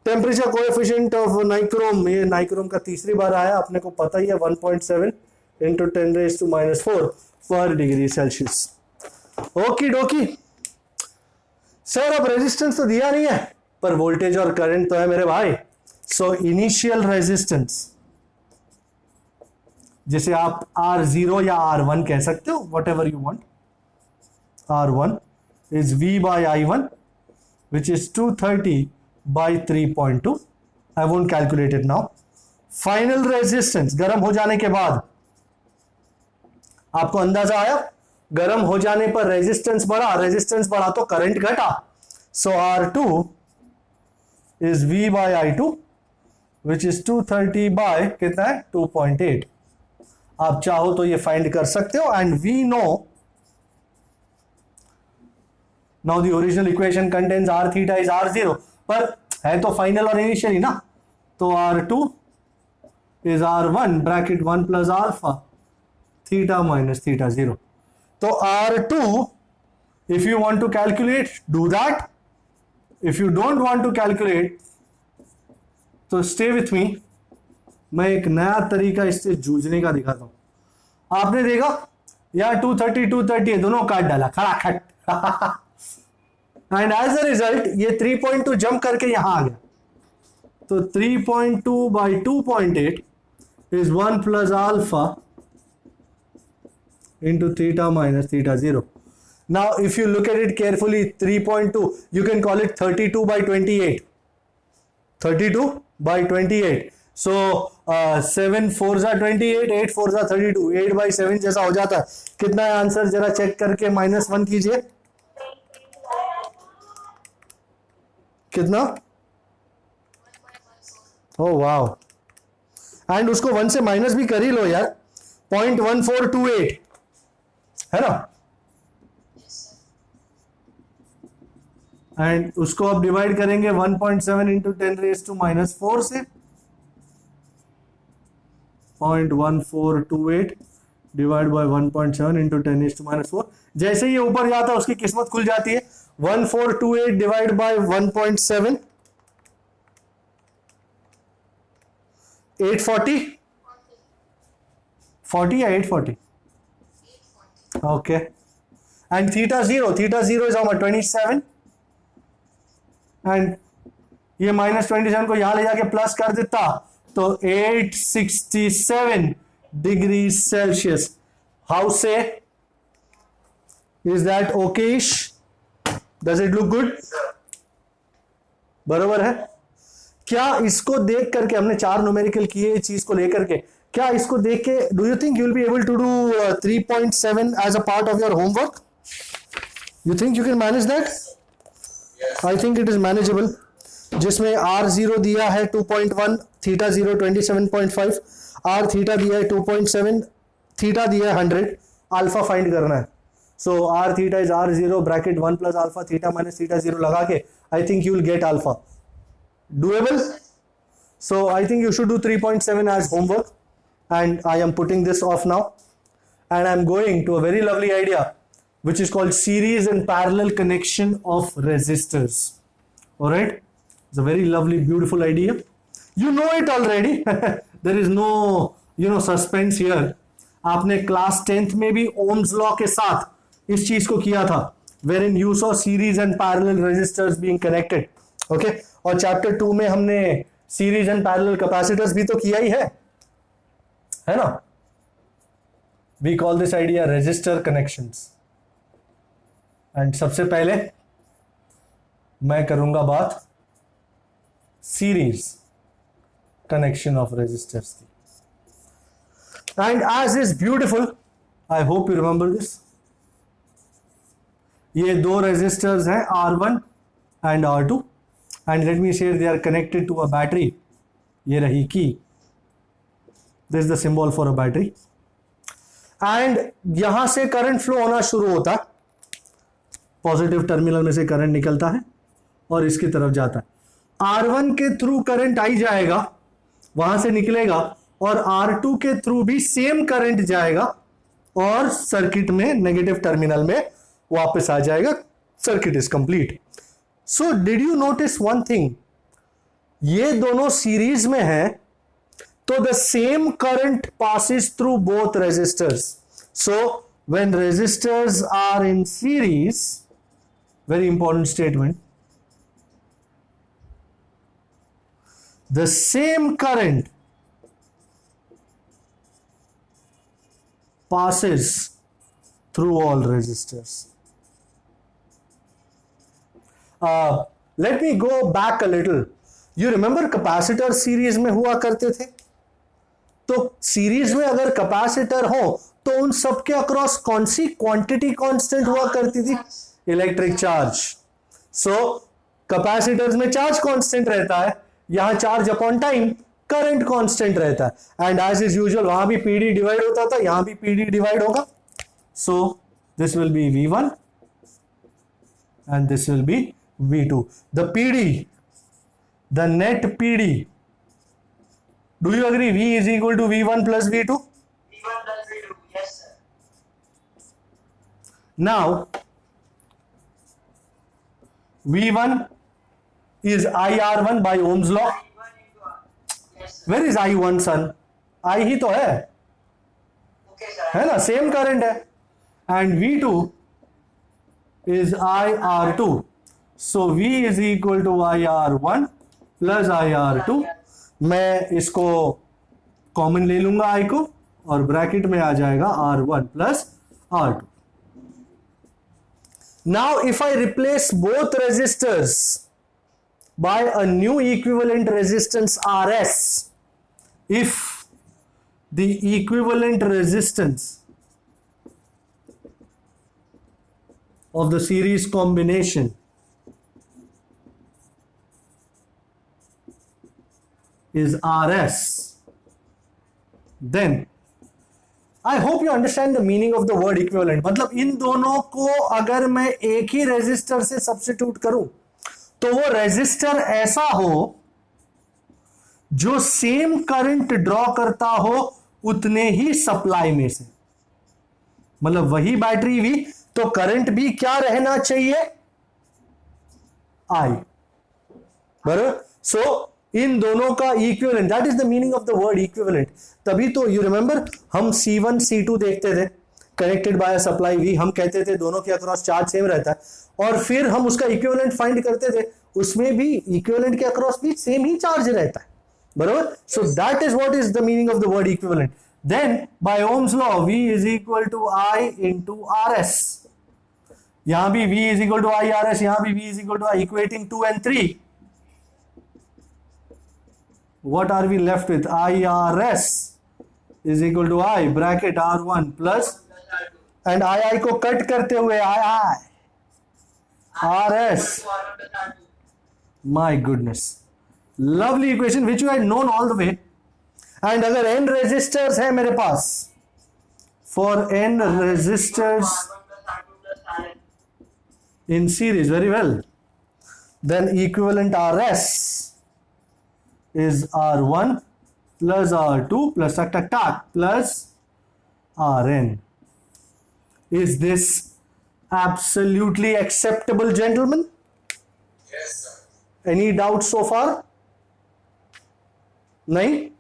Speaker 1: Temperature coefficient of nichrome, ये नाइक्रोम का तीसरी बार आया, अपने को पता ही है 1.7 इंटू 10⁻⁴ पर डिग्री सेल्सियस। ओकी डोकी सर, अब रेजिस्टेंस तो दिया नहीं है पर वोल्टेज और करंट तो है मेरे भाई। सो इनिशियल रेजिस्टेंस जिसे आप R0 या R1 कह सकते हो, what ever you want, R1 is V by I1 which is 230 by 3.2. I won't calculate it now. Final resistance, गर्म हो जाने के बाद आपको अंदाजा आया, गर्म हो जाने पर रेजिस्टेंस बढ़ा तो करंट घटा। सो R2 is V by I2 which is 230 by कितना है 2.8। आप चाहो तो ये फाइंड कर सकते हो। And we know now the original equation contains R theta is R0, पर है तो फाइनल और इनिशियल ही ना, तो R2 is R1 bracket 1 plus alpha theta minus theta 0। तो R2 if you want to calculate do that, if you don't want to calculate तो स्टे विथ मी, मैं एक नया तरीका इससे जूझने का दिखाता हूं। आपने देखा यार 230 दोनों काट डाला खड़ाखट एंड एज अ रिजल्ट ये 3.2 जंप करके यहां आ गया। तो 3.2 by 2.8 is 1 plus alpha into theta minus theta 0। Now if you look at it carefully 3.2 you can call it 32 by 28, 32 by 28। So 7 4 28, 8 4 32, 8 by 7 जैसा हो जाता है। कितना है आंसर जरा चेक करके -1 कीजिए, कितना? ओ वाओ, एंड उसको 1 से माइनस भी कर ही लो यार, 0.1428 है ना। एंड उसको अब डिवाइड करेंगे 1.7 इंटू 10⁻⁴ से 0.1428 डिवाइड बाय 1.7 इंटू 10⁻⁴। जैसे ही ऊपर जाता है उसकी किस्मत खुल जाती है। 1428 डिवाइड बाय 1.7 840 40 या 840 okay. And theta 0 is how much 27 and ये -27 को यहां ले जाके प्लस कर देता तो 867 डिग्री सेल्सियस। हाउ से is that Okesh? Does it look good? बरोबर है क्या? इसको देख करके हमने 4 न्यूमेरिकल किए चीज को लेकर के, क्या इसको देख के do you think you will be able to do 3.7 as a part of your homework? You think you can manage that? I think it is manageable. जिसमें R0 दिया है 2.1, थीटा 0 27.5, R थीटा दिया है 2.7, थीटा दिया है 100, अल्फा फाइंड करना है। So R theta is R0 bracket 1 plus alpha theta minus theta 0 लगा के I think you will get alpha. Doable? So I think you should do 3.7 as homework and I am putting this off now and I am going to a very lovely idea which is called series and parallel connection of resistors. All right, it's a very lovely beautiful idea, you know it already there is no suspense here. आपने क्लास 10th में भी ओम्स लॉ के साथ इस चीज को किया था, wherein you saw series and parallel resistors being connected. Okay, और चैप्टर 2 में हमने series and parallel capacitors भी तो किया ही है ना। we call this idea resistor connections. And सबसे पहले मैं करूंगा बात सीरीज कनेक्शन ऑफ रेजिस्टर्स की। And as is beautiful, I hope you remember this. ये 2 रेजिस्टर्स हैं R1 and R2 and let me say they are connected to a battery. ये रही की, this is the symbol for a battery and यहां से करंट फ्लो होना शुरू होता है। पॉजिटिव टर्मिनल में से करंट निकलता है और इसकी तरफ जाता है। R1 के थ्रू करंट आई जाएगा, वहां से निकलेगा, और R2 के थ्रू भी सेम करंट जाएगा और सर्किट में नेगेटिव टर्मिनल में वापस आ जाएगा, circuit is complete. So did you notice one thing, ये दोनों सीरीज में है तो the same current passes through both resistors. So when resistors are in series, very important statement, the same current passes through all resistors. Let me go back a little. You remember capacitor series में हुआ करते थे, तो सीरीज में अगर कैपेसिटर हो तो उन सबके अक्रॉस कौन सी क्वांटिटी कांस्टेंट हुआ करती थी? Electric charge. सो कैपेसिटर्स में चार्ज कांस्टेंट रहता है, यहां charge upon time current constant रहता है. एंड एज इज यूजुअल वहां भी पीडी डिवाइड होता था, यहां भी पीडी डिवाइड होगा. So this will be V1 and this will be V2. The PD, the net PD, do you agree V is equal to V1 plus V2?
Speaker 2: V1 plus V2, yes sir.
Speaker 1: Now V1 is IR1 by Ohm's law.
Speaker 2: I1 into R. Yes sir.
Speaker 1: Where is I1 son? I ही तो है
Speaker 2: Okay sir.
Speaker 1: है ना, सेम करंट है. And V2 is IR2. So V is equal to IR1 plus IR2. मैं इसको कॉमन ले लूंगा I को, और ब्रैकेट में आ जाएगा R1 plus R2. Now if I replace both resistors by a new equivalent resistance RS, if the equivalent resistance of the series combination is RS, then I hope you understand the meaning of the word equivalent. मतलब इन दोनों को अगर मैं एक ही रेजिस्टर से सब्स्टिट्यूट करूं तो वो रेजिस्टर ऐसा हो जो सेम करंट ड्रॉ करता हो उतने ही सप्लाई में से. मतलब वही बैटरी भी, तो करंट भी क्या रहना चाहिए? I. बराबर. सो इन दोनों का equivalent, that is the meaning of the word equivalent. तभी तो यू रिमेंबर हम C1 C2 देखते थे कनेक्टेड बाय सप्लाई V, हम कहते थे दोनों के अक्रॉस चार्ज सेम रहता है, और फिर हम उसका इक्विवेलेंट फाइंड करते थे, उसमें भी इक्विवेलेंट के अक्रॉस भी सेम ही चार्ज रहता है. बराबर. So that is what is the meaning of the word equivalent. Then by Ohm's law V is equal to I into RS. यहां भी V is equal to I RS, यहां भी V is equal to I, equating 2 and 3. What are we left with? IRS is equal to I bracket R1 plus, and I को कट करते हुए I RS. My goodness, lovely equation which you had known all the way. And अगर n resistors है मेरे पास, for n resistors in series, very well, then equivalent RS is R1 plus R2 plus plus Rn. Is this absolutely acceptable, gentlemen?
Speaker 3: Yes, sir.
Speaker 1: Any doubts so far? नहीं?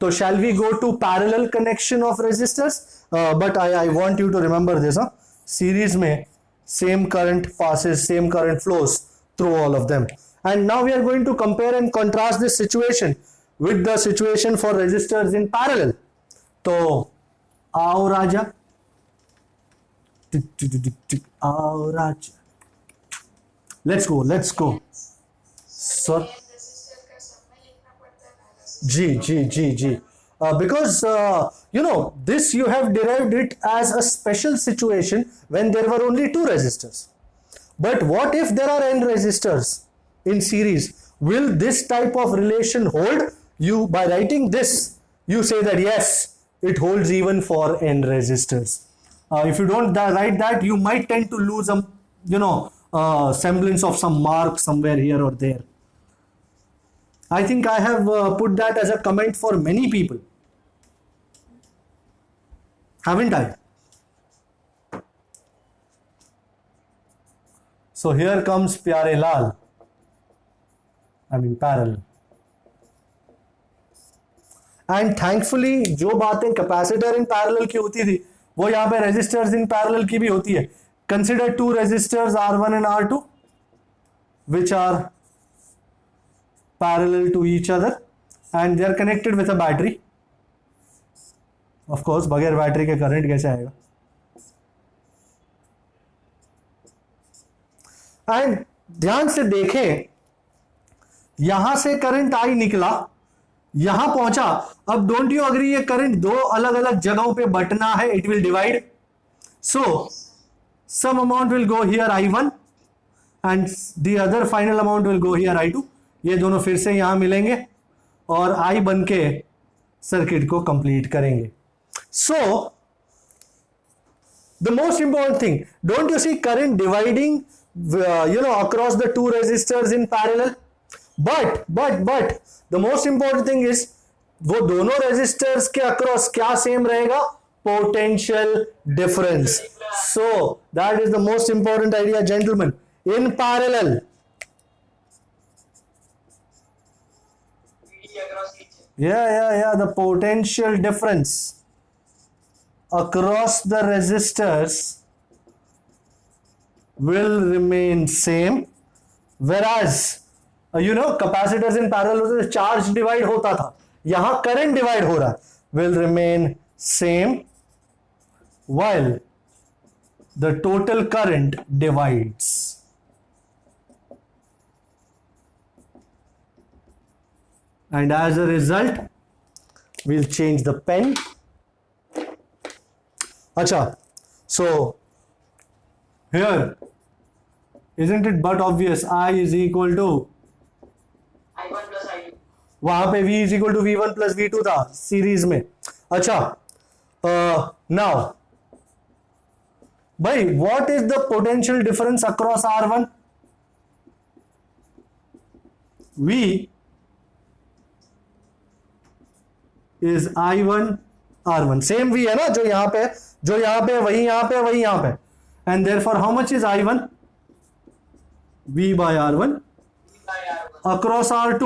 Speaker 1: So shall we go to parallel connection of resistors? But I want you to remember this. Series में same current passes, same current flows through all of them. And now we are going to compare and contrast this situation with the situation for resistors in parallel. तो आओ राजा, आओ राजा, let's go. So ji. Because you know, this you have derived it as a special situation when there were only two resistors. But what if there are n resistors in series? Will this type of relation hold? You, by writing this, you say that yes, it holds even for n resistors. If you don't write that, you might tend to lose some, semblance of some mark somewhere here or there. I think I have put that as a comment for many people, haven't I? So here comes प्यारे लाल, I mean parallel. And thankfully जो बातें कैपेसिटर इन पैरेलल की होती थी वो यहां पे रेजिस्टर्स इन पैरेलल की भी होती है. Consider two resistors R1 and R2 which are parallel to each other and they are connected with a battery. Of course बगैर बैटरी के करंट कैसे आएगा. एंड ध्यान से देखें, यहां से करंट आई निकला, यहां पहुंचा. अब डोंट यू अग्री ये करंट दो अलग अलग जगहों पे बंटना है, it will divide. So some amount will go here I1 and the other final amount will go here I2. ये दोनों फिर से यहां मिलेंगे और I बन के सर्किट को कंप्लीट करेंगे. So the most important thing, don't you see current dividing across the two resistors in parallel. But the most important thing is वो दोनों रेजिस्टर्स के अक्रॉस क्या सेम रहेगा? Potential difference. So that is the most important idea gentleman. In parallel the potential difference across the resistors will remain same, whereas capacitors in parallel होते थे, चार्ज डिवाइड होता था, यहां करंट डिवाइड हो रहा है. will remain same while the total current divides. And as a result we'll change the pen. Acha, so here isn't it but obvious I is equal to
Speaker 2: I1 plus I2.
Speaker 1: वहां पे V is equal to V1 plus V2 था सीरीज में. अच्छा, नाउ भाई what is the potential difference across R1? V is I1 R1. Same V है ना, जो यहां पे वही यहां पे वही यहां पे. And therefore how much is I1? V by R1
Speaker 2: by R1.
Speaker 1: across R2.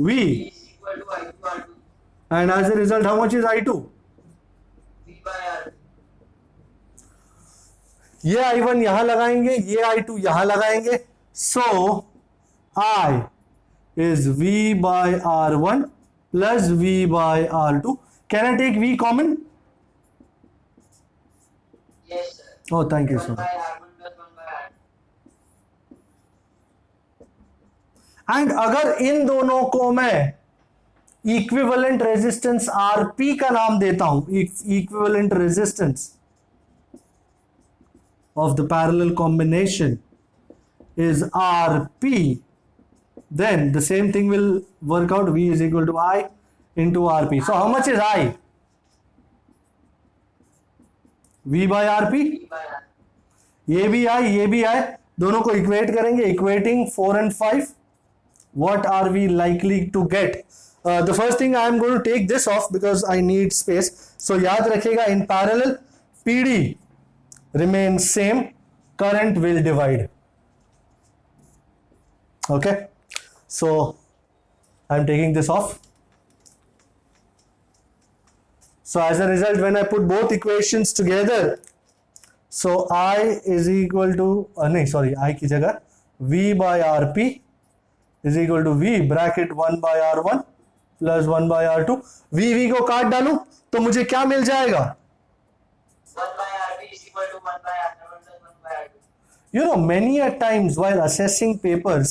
Speaker 1: V
Speaker 2: is equal to I2 R2.
Speaker 1: and as a result how much is I2?
Speaker 2: V by R2.
Speaker 1: ये I1 यहां लगाएंगे, ये I2 यहां लगाएंगे. So I is V by R1 plus V by R2. Can I take V common?
Speaker 2: Yes, sir.
Speaker 1: Oh, thank you,
Speaker 2: 1
Speaker 1: sir.
Speaker 2: by R1 plus 1 by R2.
Speaker 1: And अगर इन दोनों को मैं इक्विवेलेंट रेजिस्टेंस RP का नाम देता हूं, equivalent resistance of the parallel combination is RP, then the same thing will work out. V is equal to I into RP. So how much is I? V by RP.
Speaker 2: V by R2.
Speaker 1: ये भी I, दोनों को इक्वेट करेंगे. Equating 4 and 5, what are we likely to get? The first thing I am going to take this off because I need space. So याद रखिएगा, in parallel PD remains same, current will divide. Okay, so I'm taking this off. So as a result, when I put both equations together, so I is equal to I की जगह V by RP is equal to V bracket 1 by R1 plus 1 by R2. V को काट डालूं तो मुझे क्या मिल जाएगा?
Speaker 2: 1 by RP is equal to 1 by R1 plus 1 by R2.
Speaker 1: You know, many a times while assessing papers,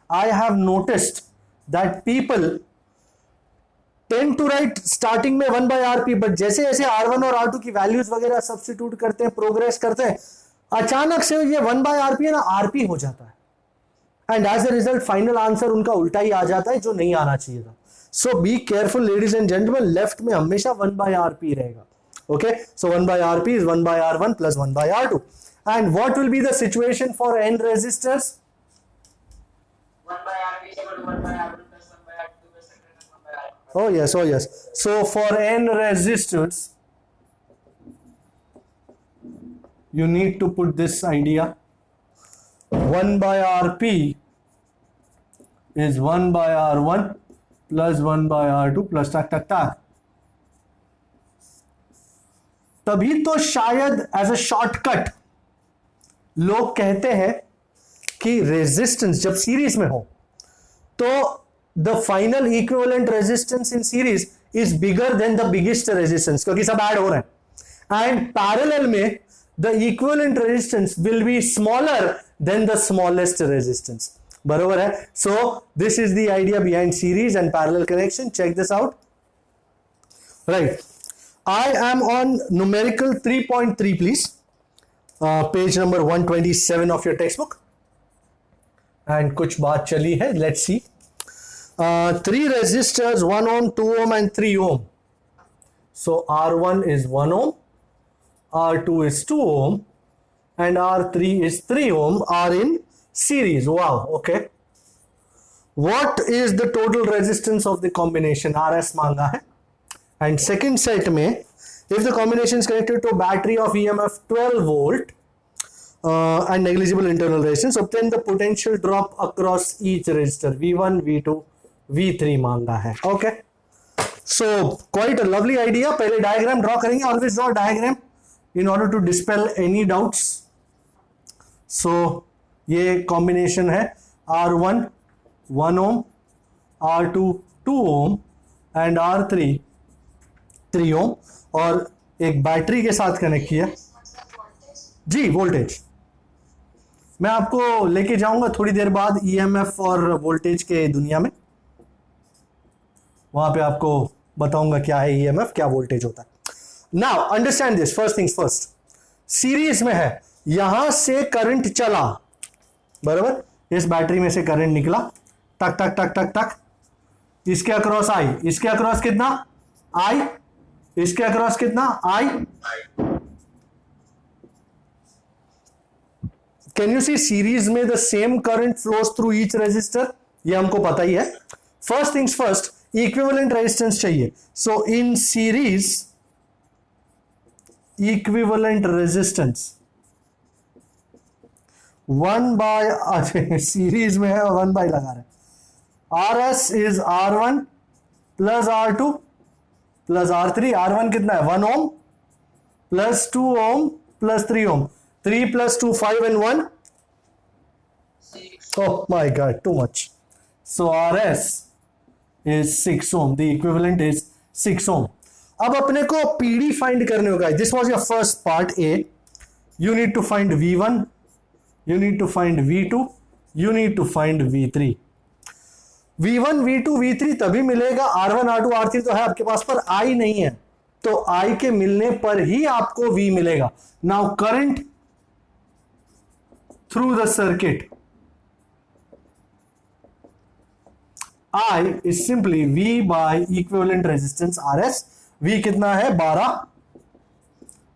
Speaker 1: I have noticed that people tend to write starting में 1 by RP, but जैसे जैसे R1 और R2 की वैल्यूज वगैरह सब्स्टिट्यूट करते हैं, प्रोग्रेस करते हैं, अचानक से ये 1 by RP है ना, RP हो जाता है. And as a result final answer उनका उल्टा ही आ जाता है, जो नहीं आना चाहिए था. So be careful ladies and gentlemen, left में हमेशा 1 by RP रहेगा. Okay, so 1 by RP is 1 by R1 plus 1 by R2. And what will be the situation for n resistors?
Speaker 2: 1 by RP is equal to 1 by R1 plus 1 by R2 plus 1 by R2.
Speaker 1: Oh yes. So for n resistors, you need to put this idea. 1 by Rp is 1 by R1 plus 1 by R2 plus टक टक टक. तभी तो शायद एज अ शॉर्टकट लोग कहते हैं कि रेजिस्टेंस जब सीरीज में हो तो the final equivalent resistance in series is bigger than the biggest resistance, क्योंकि सब ऐड हो रहे हैं. एंड पैरेलल में the equivalent resistance will be smaller than the smallest resistance. बरोबर है. So this is the idea behind series and parallel connection. Check this out. Right, I am on numerical 3.3, please. Page number 127 of your textbook. And कुछ बात चली है. Let's see. 3 resistors, 1 ohm, 2 ohm, and 3 ohm. So R1 is 1 ohm, R2 is 2 ohm, and R3 is 3 ohm are in series. Wow. Okay. What is the total resistance of the combination? RS मांगा है. And second set में, if the combination is connected to a battery of EMF 12 volt and negligible internal resistance, obtain the potential drop across each resistor. V1, V2, V3 मांगा है. Okay. So quite a lovely idea. पहले diagram draw करेंगे. Always draw diagram in order to dispel any doubts. So ये combination है R1 1 ohm, R2 2 ohm and R3 3 ओम और एक बैटरी के साथ कनेक्ट किया. जी, वोल्टेज मैं आपको लेके जाऊंगा थोड़ी देर बाद ईएमएफ और वोल्टेज के दुनिया में. वहां पे आपको बताऊंगा क्या है ईएमएफ, क्या वोल्टेज होता है. Now understand this. First things first, series में है, यहां से करंट चला. बराबर, इस बैटरी में से करंट निकला, टक टक टक टक टक, इसके अक्रॉस आई. इसके अक्रॉस कितना? आई. इसके अक्रॉस कितना? I. Can you see series में the same current flows through each resistor? ये हमको पता ही है. First things first, equivalent resistance चाहिए. So in series equivalent resistance 1 by, series में है 1 बाय लगा रहे. RS is R1 plus R2 plus R3. R1 कितना है? 1 ohm plus 2 ohm plus 3 ohm. 3 प्लस 2 5 and 1 6. Oh my god, too much. So RS is 6 ohm. The equivalent is 6 ohm. अब अपने को PD फाइंड करने होगा. This was your first part A. You need to find V1, you need to find V2, you need to find V3. V1, V2, V3 तभी मिलेगा. R1, R2, R3 तो है आपके पास, पर I नहीं है. तो I के मिलने पर ही आपको V मिलेगा. Now current through the circuit I is simply V by equivalent resistance RS. V कितना है? 12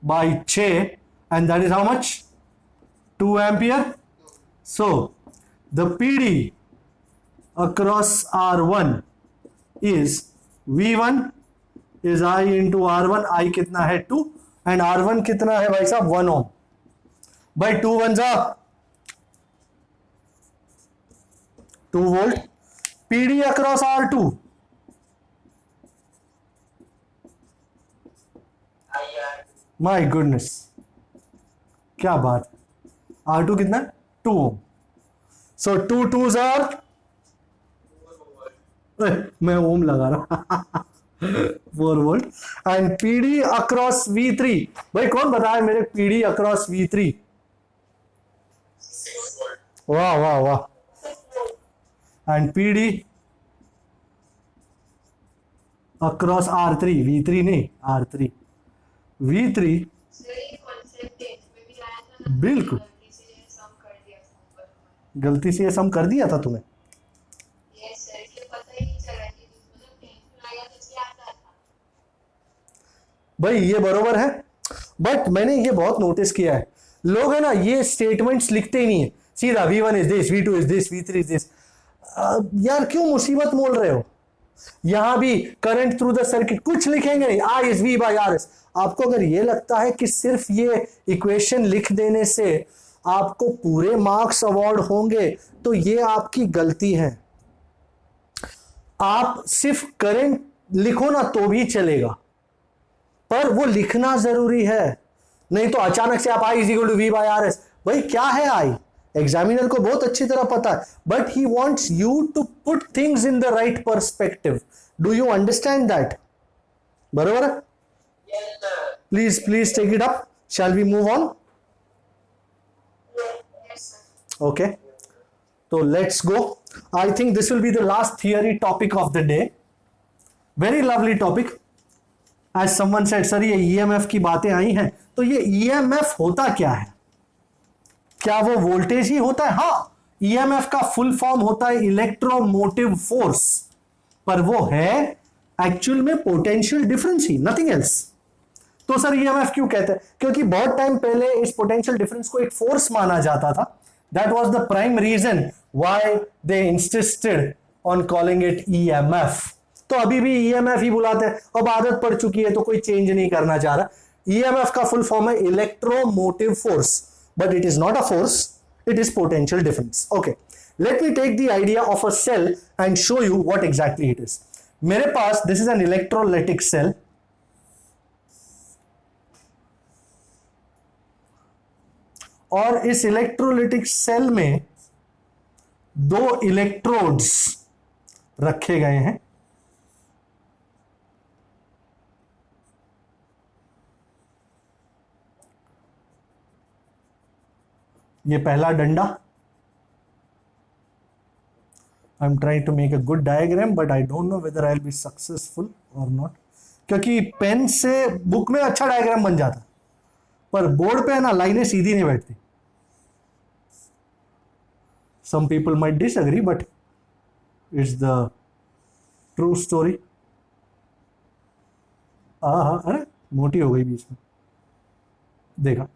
Speaker 1: by 6 and that is how much? 2 ampere. So the PD across R1 is V1 is I into R1. I कितना है? 2 and R1 कितना है भाई साहब? 1 ohm by 2 1 जा 2 volt. PD across R2 my goodness, क्या बात. R2 कितना? 2 ohm. So 2 2s are, मैं ओम लगा रहा 4 volt. And PD across V3, भाई कौन बताया मेरे पीडी अक्रॉस V3?
Speaker 3: 6 volt.
Speaker 1: वाह वाह वाह. And PD across R3, V3 नहीं R3, V3. बिल्कुल गलती से ये सम कर दिया था तुम्हें. भाई ये बरोबर है, बट मैंने ये बहुत नोटिस किया है, लोग है ना ये स्टेटमेंट्स लिखते ही नहीं है, सीधा V1 is this, V2 is this, V3 is this. यार क्यों मुसीबत मोल रहे हो? यहां भी करंट थ्रू द सर्किट कुछ लिखेंगे नहीं, I is V by R S. आपको अगर ये लगता है कि सिर्फ ये इक्वेशन लिख देने से आपको पूरे मार्क्स अवार्ड होंगे तो ये आपकी गलती है। आप सिर्फ करंट लिखो ना तो भी चलेगा, पर वो लिखना जरूरी है, नहीं तो अचानक से आप I is equal to V by R S, भाई क्या है I? एग्जामिनर को बहुत अच्छी तरह पता है, but he wants you to put things in the right perspective. Do you understand that? बरोबर है?
Speaker 2: Yes, sir.
Speaker 1: Please take it up. Shall we move on?
Speaker 2: Yes, sir.
Speaker 1: Okay, so let's go. I think this will be the last theory topic of the day. Very lovely topic. As someone said, sir ये EMF की बातें आई हैं, तो ये EMF होता क्या है? क्या वो वोल्टेज ही होता है? हाँ, EMF का फुल फॉर्म होता है इलेक्ट्रोमोटिव फोर्स, पर वो है एक्चुअल में पोटेंशियल डिफरेंस ही, नथिंग एल्स। तो सर EMF क्यों कहते हैं? क्योंकि बहुत टाइम पहले इस पोटेंशियल डिफरेंस को एक फोर्स माना जाता था। That was the prime reason why they insisted on calling it EMF। तो अभी भी EMF ही बुलाते हैं, अब आदत पड़ चुकी है तो कोई चेंज नहीं करना चाह रहा। EMF का फुल फॉर्म है electromotive force, but it is not a force, it is potential difference. Okay, let me take the idea of a cell and show you what exactly it is. मेरे पास this is an electrolytic cell, और इस इलेक्ट्रोलाइटिक सेल में दो इलेक्ट्रोड्स रखे गए हैं। ये पहला डंडा, I am trying to make a good diagram but I don't know whether I will be successful और नॉट, क्योंकि पेन से बुक में अच्छा डायग्राम बन जाता, पर बोर्ड पे है ना लाइनें सीधी नहीं बैठती। Some people might disagree, but it's the true story. अरे मोटी हो गई बीच में, देखा।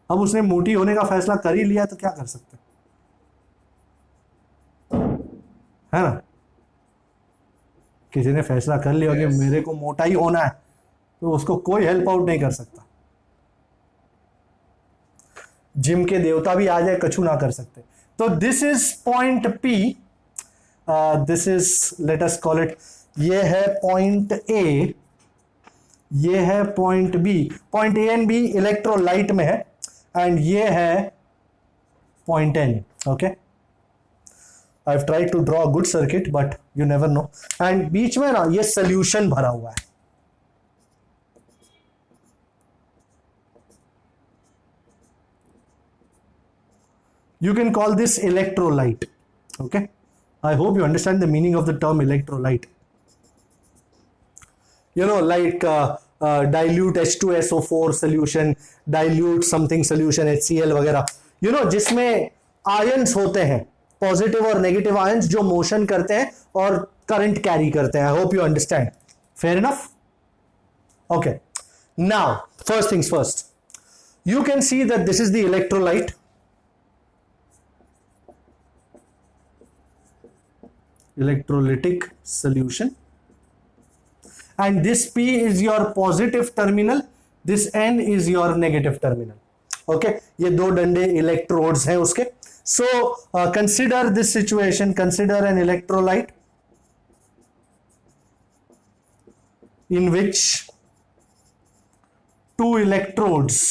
Speaker 1: अब उसने मोटी होने का फैसला कर ही लिया तो क्या कर सकते है ना? किसी ने फैसला कर लिया कि मेरे को मोटा ही होना है, तो उसको कोई हेल्प आउट नहीं कर सकता। जिम के देवता भी आ जाए, कछु ना कर सकते। तो this is point P, this is, let us call it, ये है पॉइंट A, ये है point B। Point A and B electrolyte में है, एंड ये है point N। Okay, I have tried to draw a good circuit but you never know. And बीच में ना ये सोल्यूशन भरा हुआ है। You can call this electrolyte. Okay, I hope you understand the meaning of the term electrolyte. You know, like dilute H2SO4 solution, dilute something solution, HCl वगैरह, you know, जिसमें आयंस होते हैं, पॉजिटिव और नेगेटिव आयंस, जो मोशन करते हैं और करंट कैरी करते हैं। आई hope you understand. Fair enough? Okay, now first things first, you can see that this is the electrolyte. Electrolytic solution, and this P is your positive terminal, this N is your negative terminal. Okay, ये दो डंडे इलेक्ट्रोड्स हैं उसके। So consider this situation, consider an electrolyte in which two electrodes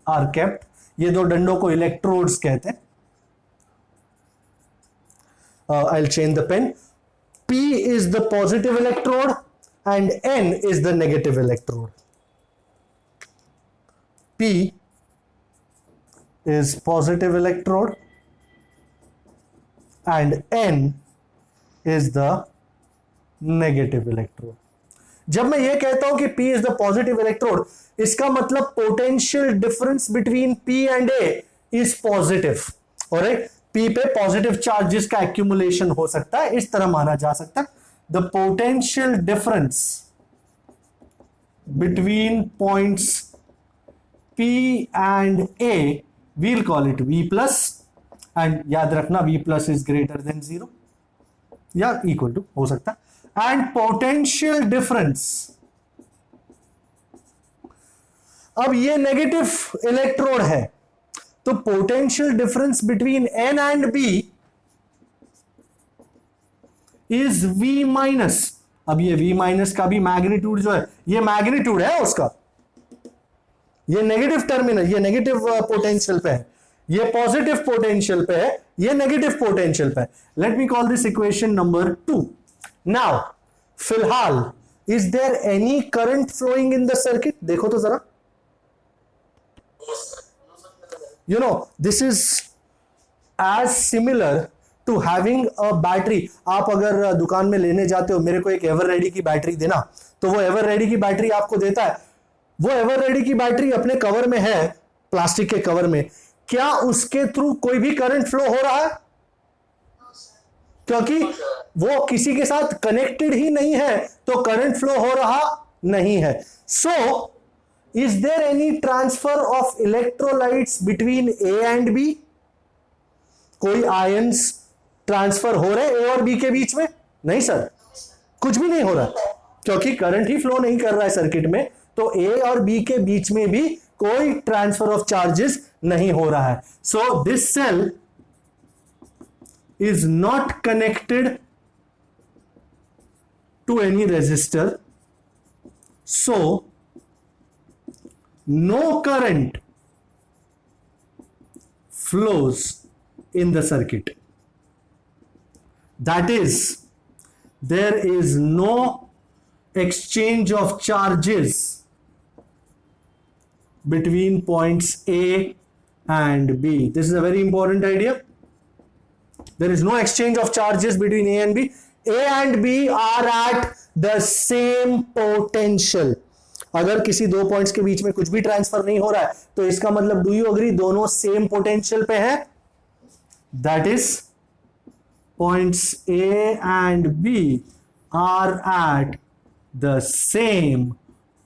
Speaker 1: are kept. ये दो डंडों को इलेक्ट्रोड्स कहते हैं। I'll change the pen. P is the positive electrode and N is the negative electrode. P is positive electrode and N is the negative electrode. जब मैं ये कहता हूं कि P is the positive electrode, इसका मतलब potential difference between P and A is positive. Alright? P पे पॉजिटिव चार्जेस का एक्यूमुलेशन हो सकता है, इस तरह माना जा सकता है। The potential difference between points P and A, we'll call it V plus, and याद रखना V plus is greater than 0 या इक्वल टू हो सकता है। And potential difference. अब ये नेगेटिव इलेक्ट्रोड है, तो potential difference between N and B is V minus. अब ये V माइनस का भी मैग्नीट्यूड जो है, ये मैग्नीट्यूड है उसका, ये नेगेटिव टर्मिनल, ये नेगेटिव पोटेंशियल पे है, ये पॉजिटिव पोटेंशियल पे है, ये नेगेटिव पोटेंशियल पे है। Let me call this equation number 2। Now फिलहाल is there any current flowing in the circuit? देखो तो जरा,
Speaker 3: No, sir.
Speaker 1: you know this is as similar to having a battery। आप अगर दुकान में लेने जाते हो, मेरे को एक एवर रेडी की बैटरी देना, तो वो एवर रेडी की बैटरी आपको देता है, वो एवर रेडी की बैटरी अपने कवर में है, प्लास्टिक के कवर में, क्या उसके थ्रू कोई भी करंट फ्लो हो रहा है? क्योंकि वो किसी के साथ कनेक्टेड ही नहीं है, तो करंट फ्लो हो रहा नहीं है। सो is there any transfer of electrolytes between A and B? कोई आयंस ट्रांसफर हो रहे A और B के बीच में? नहीं सर, कुछ भी नहीं हो रहा, क्योंकि करंट ही फ्लो नहीं कर रहा है सर्किट में, तो A और B के बीच में भी कोई ट्रांसफर ऑफ चार्जेस नहीं हो रहा है। So this cell is not connected to any resistor, so no current flows in the circuit. That is, there is no exchange of charges between points A and B. This is a very important idea. There is no exchange of charges between A and B. A and B are at the same potential. अगर किसी दो पॉइंट्स के बीच में कुछ भी ट्रांसफर नहीं हो रहा है, तो इसका मतलब डू यू अग्री दोनों सेम पोटेंशियल पे हैं? That is points A and B are at the same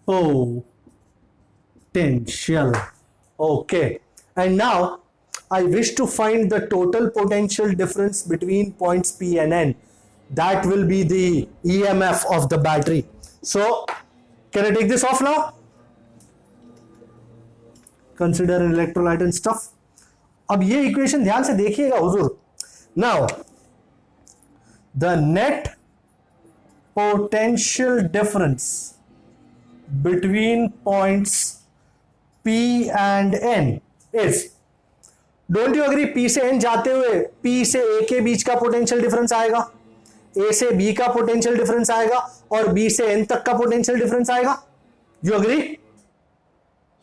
Speaker 1: potential. Okay, and now I wish to find the total potential difference between points P and N. That will be the EMF of the battery. So can I take this off now? Consider an electrolyte and stuff. अब ये इक्वेशन ध्यान से देखिएगा हुजूर। Now the net potential difference between points P and N is, don't you agree, P से N जाते हुए P से A के बीच का पोटेंशियल डिफरेंस आएगा, A से B का पोटेंशियल डिफरेंस आएगा, और B से N तक का पोटेंशियल डिफरेंस आएगा। You agree?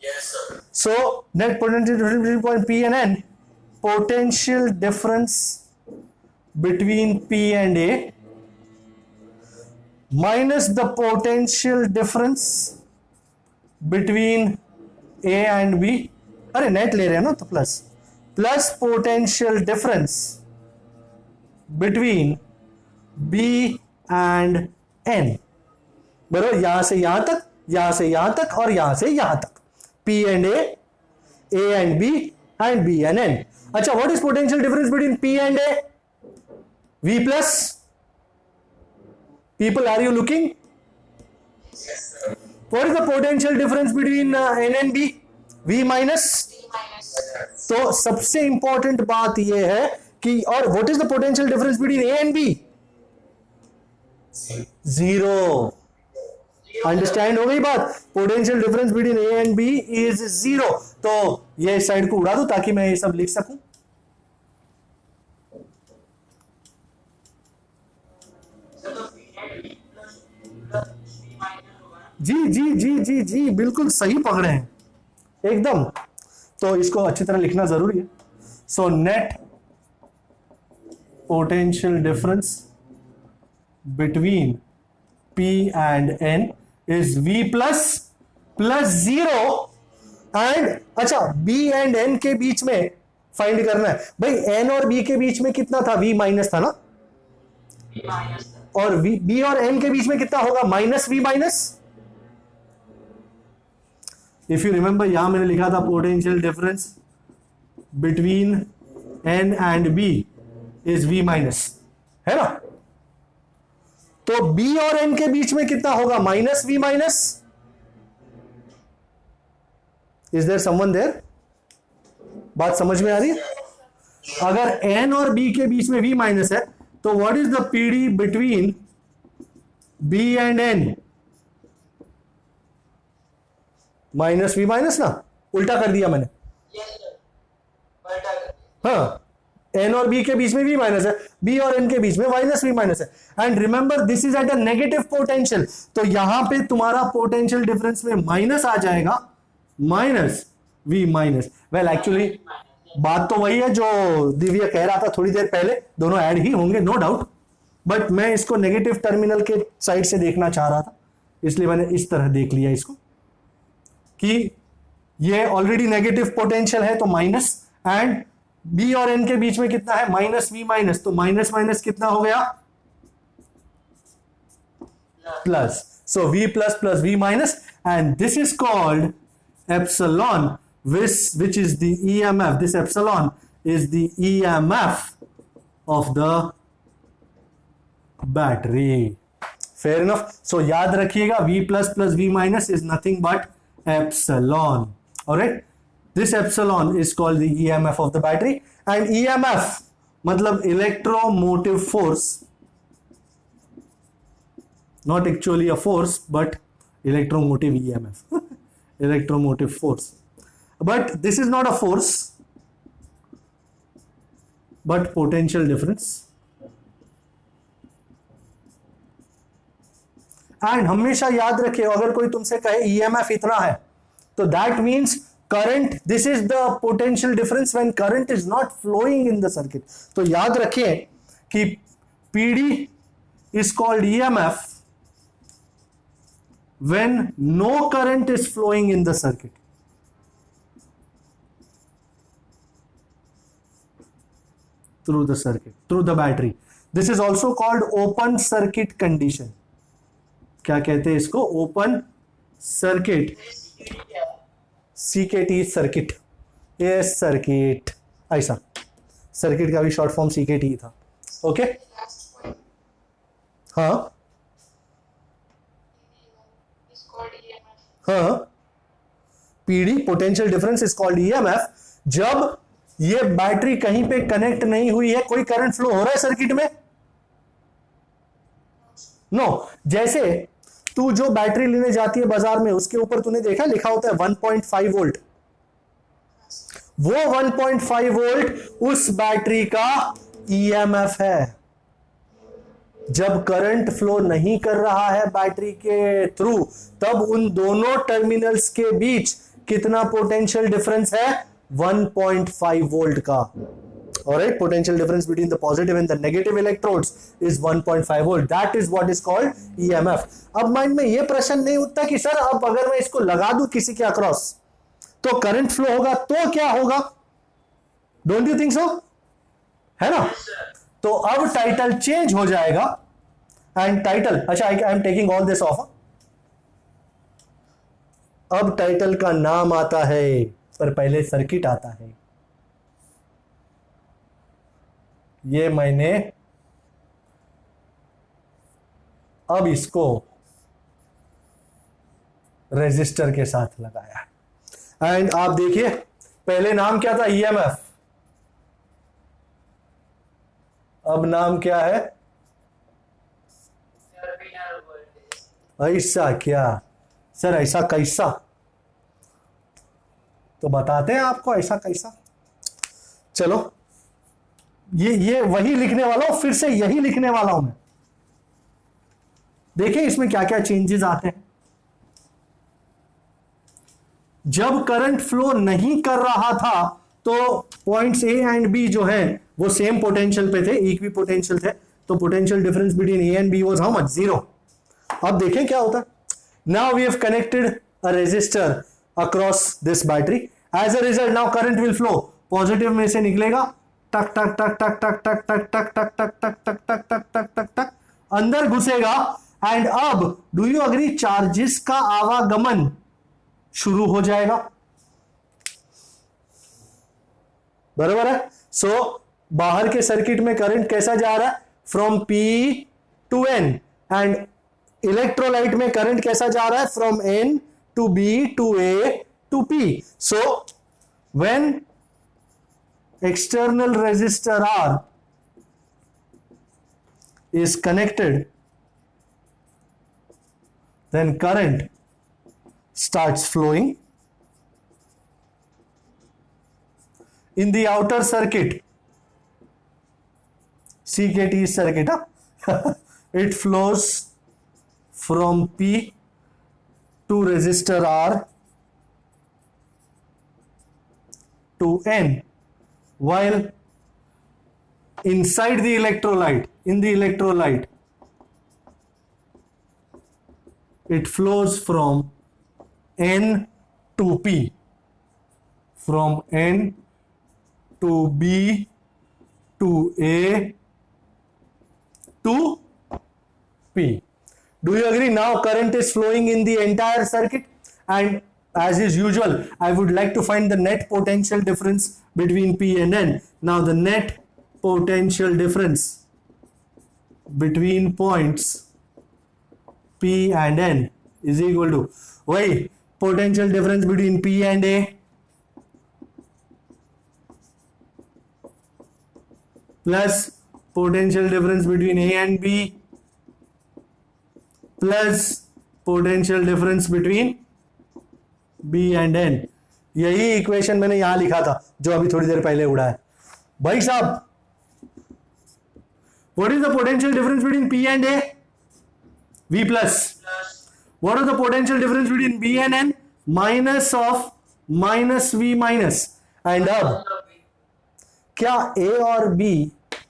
Speaker 3: Yes, sir.
Speaker 1: So net potential difference between point P and N, potential difference between P and A minus the potential difference between A and B, अरे नेट ले रहे हैं ना, तो plus potential difference between B and N। बराबर, यहां से यहां तक, यहां से यहां तक, और यहां से यहां तक, P and A and B and B and N। अच्छा, what is potential difference between P and A? V plus. People, are you looking?
Speaker 3: Yes, sir.
Speaker 1: What is the potential difference between N and B? V minus. तो सबसे इंपॉर्टेंट बात यह है कि, और what is the potential difference between A and B? Zero. Understand हो गई बात? Potential difference between A and B is zero. तो ये साइड को उड़ा दूं ताकि मैं ये सब लिख सकूं।
Speaker 2: सर तो V प्लस V माइनस होगा ना?
Speaker 1: जी जी जी जी जी, बिल्कुल सही पकड़े हैं एकदम। तो इसको अच्छी तरह लिखना जरूरी है। So net potential difference between P and N is V plus zero. And अच्छा, B and N के बीच में फाइंड करना है भाई। N और B के बीच में कितना था? V माइनस था ना,
Speaker 2: V माइनस था।
Speaker 1: और B और N के बीच में कितना होगा? Minus V minus. If you remember, यहां मैंने लिखा था potential difference between N and B is V minus, है ना? तो बी और एन के बीच में कितना होगा? Minus V minus. Is there someone there? बात समझ में आ रही है? अगर एन और बी के बीच में वी माइनस है तो what is the PD between B and N? Minus V minus ना, उल्टा कर दिया मैंने.
Speaker 2: Yes, sir. पलटा कर.
Speaker 1: हाँ, एन और बी के बीच में वी माइनस है, बी और एन के बीच में माइनस वी माइनस है. And remember this is at a negative potential, तो यहां पे तुम्हारा पोटेंशियल डिफरेंस में माइनस आ जाएगा, minus V minus. Well actually बात तो वही है जो दिव्या कह रहा था थोड़ी देर पहले, दोनों ऐड ही होंगे नो डाउट, बट मैं इसको नेगेटिव टर्मिनल के साइड से देखना चाह रहा था, इसलिए मैंने इस तरह देख लिया इसको कि ये ऑलरेडी नेगेटिव पोटेंशियल है तो माइनस, एंड बी और एन के बीच में कितना है? माइनस वी माइनस, तो माइनस माइनस कितना हो गया? Plus. So V plus plus V minus, and this is called epsilon, which is the EMF. This epsilon is the EMF of the battery. Fair enough. So याद रखिएगा V plus plus V minus is nothing but epsilon. Alright. This epsilon is called the EMF of the battery, and EMF मतलब electromotive force, not actually a force but electromotive EMF. Electromotive force, but this is not a force but potential difference. And हमेशा याद रखिए, अगर कोई तुमसे कहे EMF इतना है तो that means current, this is the potential difference when current is not flowing in the circuit. तो याद रखिए कि PD is called EMF when no current is flowing in the circuit. Through the circuit, through the battery. This is also called open circuit condition. क्या कहते हैं इसको? Open circuit. CKT circuit. Yes circuit, ऐसा सर्किट का भी शॉर्ट फॉर्म CKT था. ओके हाँ हाँ, PD potential difference is called EMF. जब ये बैटरी कहीं पे कनेक्ट नहीं हुई है, कोई करंट फ्लो हो रहा है सर्किट में? नो. जैसे तू जो बैटरी लेने जाती है बाजार में, उसके ऊपर तूने देखा लिखा होता है 1.5 वोल्ट. वो 1.5 वोल्ट उस बैटरी का EMF है. जब करंट फ्लो नहीं कर रहा है बैटरी के थ्रू, तब उन दोनों टर्मिनल्स के बीच कितना पोटेंशियल डिफरेंस है? 1.5 वोल्ट का. Alright, potential difference between the positive and the negative electrodes is 1.5 volt. That is what is called EMF. अब माइंड में ये प्रश्न नहीं उठता कि सर अब अगर मैं इसको लगा दूं किसी के अक्रॉस तो करंट फ्लो होगा, तो क्या होगा? Don't you think so? है ना? तो अब टाइटल चेंज हो जाएगा, एंड टाइटल, अच्छा I am taking all this of. अब टाइटल का नाम आता है, पर पहले सर्किट आता है. ये मैंने अब इसको रेजिस्टर के साथ लगाया, एंड आप देखिए पहले नाम क्या था? EMF. अब नाम क्या है? ऐसा. क्या सर ऐसा कैसा? तो बताते हैं आपको ऐसा कैसा. चलो ये वही लिखने वाला हूं, फिर से यही लिखने वाला हूं मैं. देखिए इसमें क्या क्या चेंजेस आते हैं. जब करंट फ्लो नहीं कर रहा था तो पॉइंट्स A एंड B जो है वो सेम पोटेंशियल पे थे, इक्वी पोटेंशियल थे, तो potential difference between A and B was how much? 0. अब देखें क्या होता है. Now we have connected a resistor across this battery. As a result now current will flow. Positive में से निकलेगा टक टक टक टक टक टक टक टक टक टक टक टक टक टक टक टक टक अंदर घुसेगा, एंड अब डू यू अग्री चार्जेस का आवागमन शुरू हो जाएगा. बराबर है? सो बाहर के सर्किट में करंट कैसा जा रहा है? From P to N. And electrolyte में करंट कैसा जा रहा है? From N to B to A to P. So when external resistor R is connected, then current starts flowing in the outer circuit, CKT circuit. It flows from P to resistor R to N, while inside the electrolyte, in the electrolyte, it flows from N to P, from N to B to A to P. Do you agree? Now current is flowing in the entire circuit, and as is usual, I would like to find the net potential difference between P and N. Now the net potential difference between points P and N is equal to why potential difference between P and A plus potential difference between A and B plus potential difference between B and N. यही इक्वेशन मैंने यहां लिखा था जो अभी थोड़ी देर पहले उड़ा है भाई साहब. What is the potential difference between P and A? V plus. What is the potential difference between B and N? Minus of minus V minus. And अब क्या A और B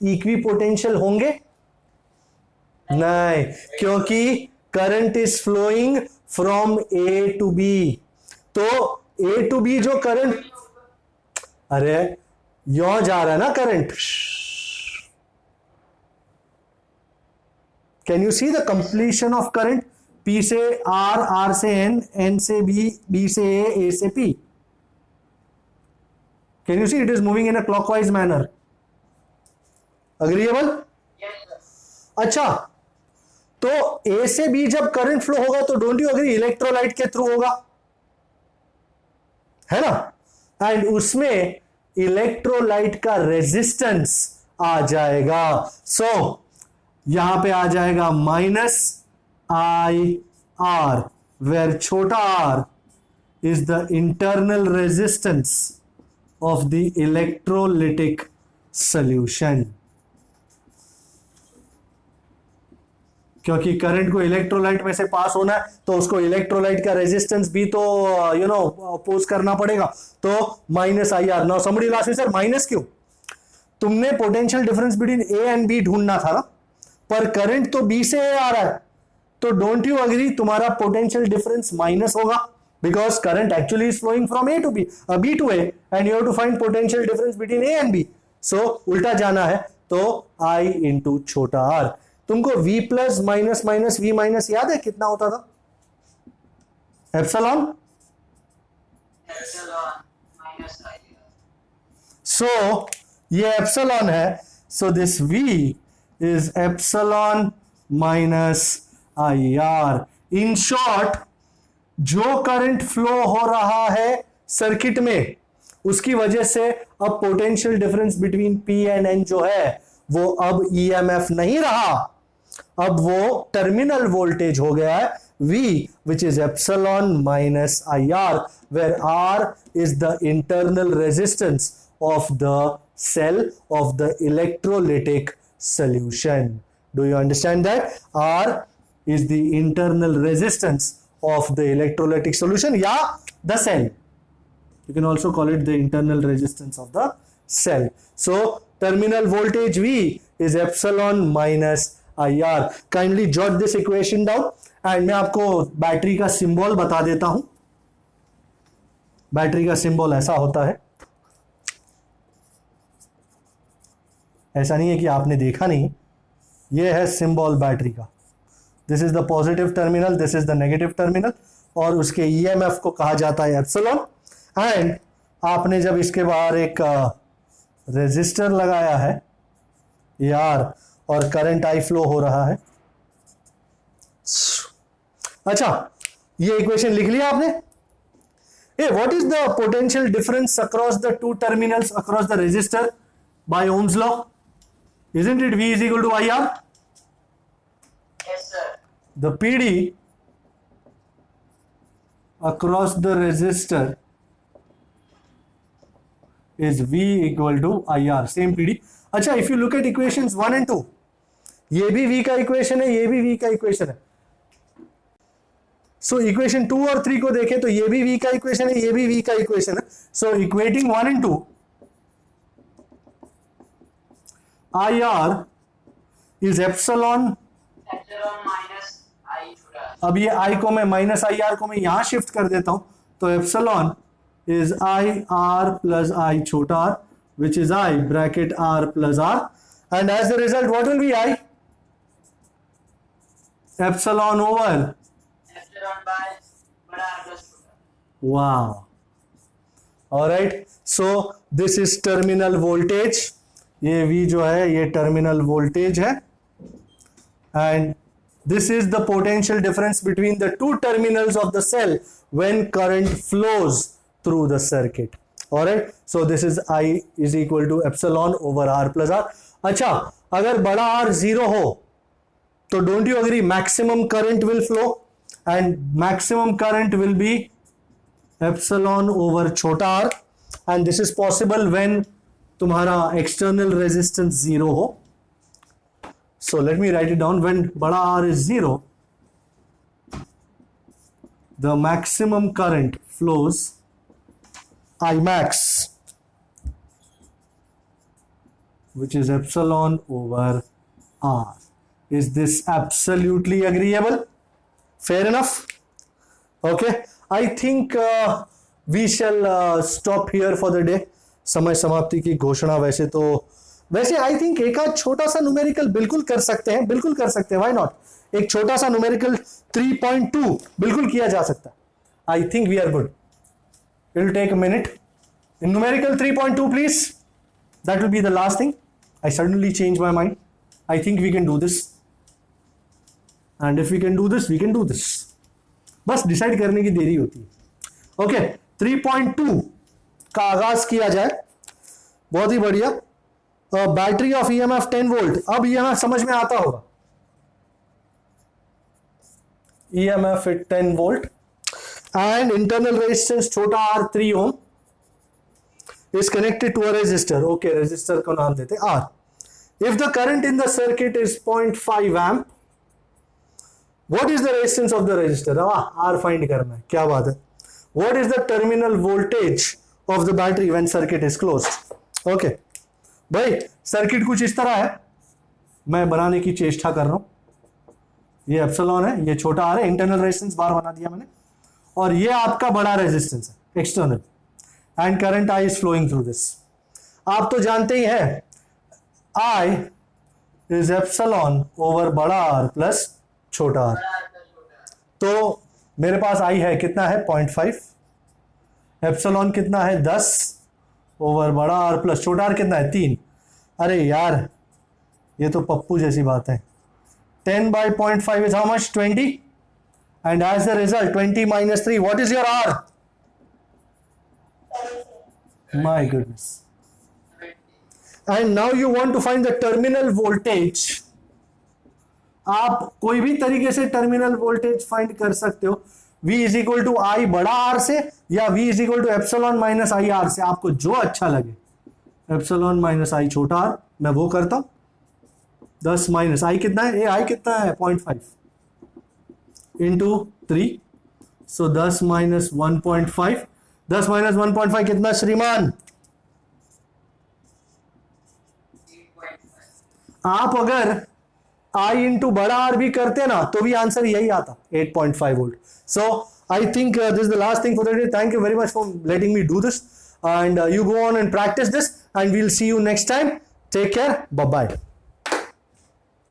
Speaker 1: इक्वी पोटेंशियल होंगे? नहीं, क्योंकि current is flowing from A to B. तो A टू B जो करंट, अरे यहां जा रहा है ना current. Can you see the completion of current? P से R, R से N, N से B, B से A, A से P. Can you see it is moving in a clockwise manner? Agreeable?
Speaker 2: Yes, sir.
Speaker 1: अच्छा, तो A से B जब करंट फ्लो होगा तो डोंट यू अग्री इलेक्ट्रोलाइट के थ्रू होगा, है ना? एंड उसमें इलेक्ट्रोलाइट का रेजिस्टेंस आ जाएगा. सो यहां पे आ जाएगा माइनस IR, वेयर छोटा r is the internal resistance of the electrolytic solution. क्योंकि करंट को इलेक्ट्रोलाइट में से पास होना है तो उसको इलेक्ट्रोलाइट का रेजिस्टेंस भी तो अपोज करना पड़ेगा. तो minus IR. Now somebody will ask me, sir minus क्यों? तुमने potential difference between A and B ढूंढना था ना, पर करंट तो B से A आ रहा है, तो डोंट यू अग्री तुम्हारा पोटेंशियल डिफरेंस माइनस होगा, because current actually is flowing from A to B, B to A, and you have to find potential difference between A and B. So उल्टा जाना है तो I इंटू छोटा r. तुमको V plus minus minus V minus याद है कितना होता था? Epsilon.
Speaker 2: Epsilon minus IR.
Speaker 1: So ये एप्सिलॉन है, so this V is epsilon minus IR. In short, जो करंट फ्लो हो रहा है सर्किट में उसकी वजह से अब potential difference between P and N जो है वो अब EMF नहीं रहा, अब वो टर्मिनल वोल्टेज हो गया है V, which is epsilon minus IR, where R is the internal resistance of the cell of the electrolytic solution. Do you understand that? R is the internal resistance of the electrolytic solution, yeah, the cell. You can also call it the internal resistance of the cell. So terminal voltage V is epsilon minus IR. Kindly jot this equation down and मैं आपको बैटरी का सिंबल बता देता हूं. बैटरी का सिंबल ऐसा होता है, ऐसा नहीं है कि आपने देखा नहीं, ये है सिंबल बैटरी का. This is the positive terminal, this is the negative terminal, और उसके ईएमएफ को कहा जाता है एप्सिलॉन. एंड आपने जब इसके बाहर एक रेजिस्टर लगाया है यार और करंट आई फ्लो हो रहा है, अच्छा, ये इक्वेशन लिख लिया आपने? ए, what is the potential difference across the two terminals across the resistor by Ohm's law? Isn't it V is equal to IR?
Speaker 2: Yes, sir.
Speaker 1: The PD across the resistor is V equal to IR. Same PD. अच्छा, if you look at equations 1 and 2, ये भी V का इक्वेशन है, ये भी V का इक्वेशन है. So equation 2 और 3 को देखें तो ये भी V का इक्वेशन है, ये भी V का इक्वेशन है. So equating 1 and 2, IR is epsilon.
Speaker 2: Epsilon minus I छोटा।
Speaker 1: अब ये I को मैं माइनस आई आर को मैं यहां शिफ्ट कर देता हूं, तो epsilon is I R plus I छोटा R, which is I bracket R plus R, and as the result what will be I? Epsilon over
Speaker 2: Epsilon by बड़ा R plus छोटा।
Speaker 1: wow. All right, so this is terminal voltage. ये V जो है ये टर्मिनल वोल्टेज है, and this is the potential difference between the two terminals of the cell when current flows through the circuit. All right, so this is I is equal to epsilon over R plus R. अच्छा, अगर बड़ा R 0 हो तो don't you agree maximum current will flow, and maximum current will be epsilon over छोटा r, and this is possible when तुम्हारा external resistance 0 हो. So let me write it down. When बड़ा R is 0, the maximum current flows I max, which is epsilon over R. Is this absolutely agreeable? Fair enough? Okay, I think we shall stop here for the day. समय समाप्ति की घोषणा. वैसे आई थिंक एक आध छोटा सा न्यूमेरिकल बिल्कुल कर सकते हैं, बिल्कुल कर सकते हैं, व्हाई नॉट? एक छोटा सा न्यूमेरिकल 3.2 बिल्कुल किया जा सकता है. I think we are good. It will take a minute. In numerical 3.2 please, that will be the last thing. I suddenly change my mind. I think we can do this, and if we can do this we can do this. बस डिसाइड करने की देरी होती है. ओके, 3.2 का आगाज किया जाए. बहुत ही बढ़िया. Battery of EMF 10 volt. अब ईएमएफ समझ में आता होगा. EMF 10 volt and internal resistance छोटा r 3 ohm is connected to a resistor. Okay, resistor को नाम देते R. If the current in the circuit is 0.5 amp, what is the resistance of the resistor? R find करना है. क्या बात है. What is the terminal voltage of the battery when circuit is closed? Okay, भाई सर्किट कुछ इस तरह है. मैं बनाने की चेष्टा कर रहा हूं. ये एप्सिलॉन है, ये छोटा r है, इंटरनल रेजिस्टेंस बार बना दिया मैंने, और ये आपका बड़ा रेजिस्टेंस है external, and current I is flowing through this. आप तो जानते ही हैं I इज एप्सिलॉन ओवर बड़ा R प्लस छोटा r.
Speaker 2: बड़ा R plus छोटा।
Speaker 1: तो मेरे पास I है कितना है 0.5, एप्सिलॉन कितना है 10 ओवर बड़ा R प्लस छोटा r कितना है 3. अरे यार ये तो पप्पू जैसी बात है. 10 by 0.5 is how much? 20, and as a result 20 minus 3, what is your R? My goodness. And now you want to find the terminal voltage. आप कोई भी तरीके से टर्मिनल वोल्टेज फाइंड कर सकते हो. V is equal to I बड़ा R से, या V is equal to epsilon minus I R से. आपको जो अच्छा लगे. एप्सिलॉन माइनस आई छोटा r, मैं वो करता हूं. 10 माइनस आई कितना है? आई कितना है 0.5 इंटू 3, सो 10 माइनस 1.5. 10 माइनस 1.5 कितना श्रीमान?
Speaker 2: 8.5।
Speaker 1: आप अगर I इंटू बड़ा R भी करते ना तो भी आंसर यही आता, 8.5 volt. So I think this is the last thing for the day. Thank you very much for letting me do this, and you go on and practice this, and we'll see you next time. Take care. Bye bye.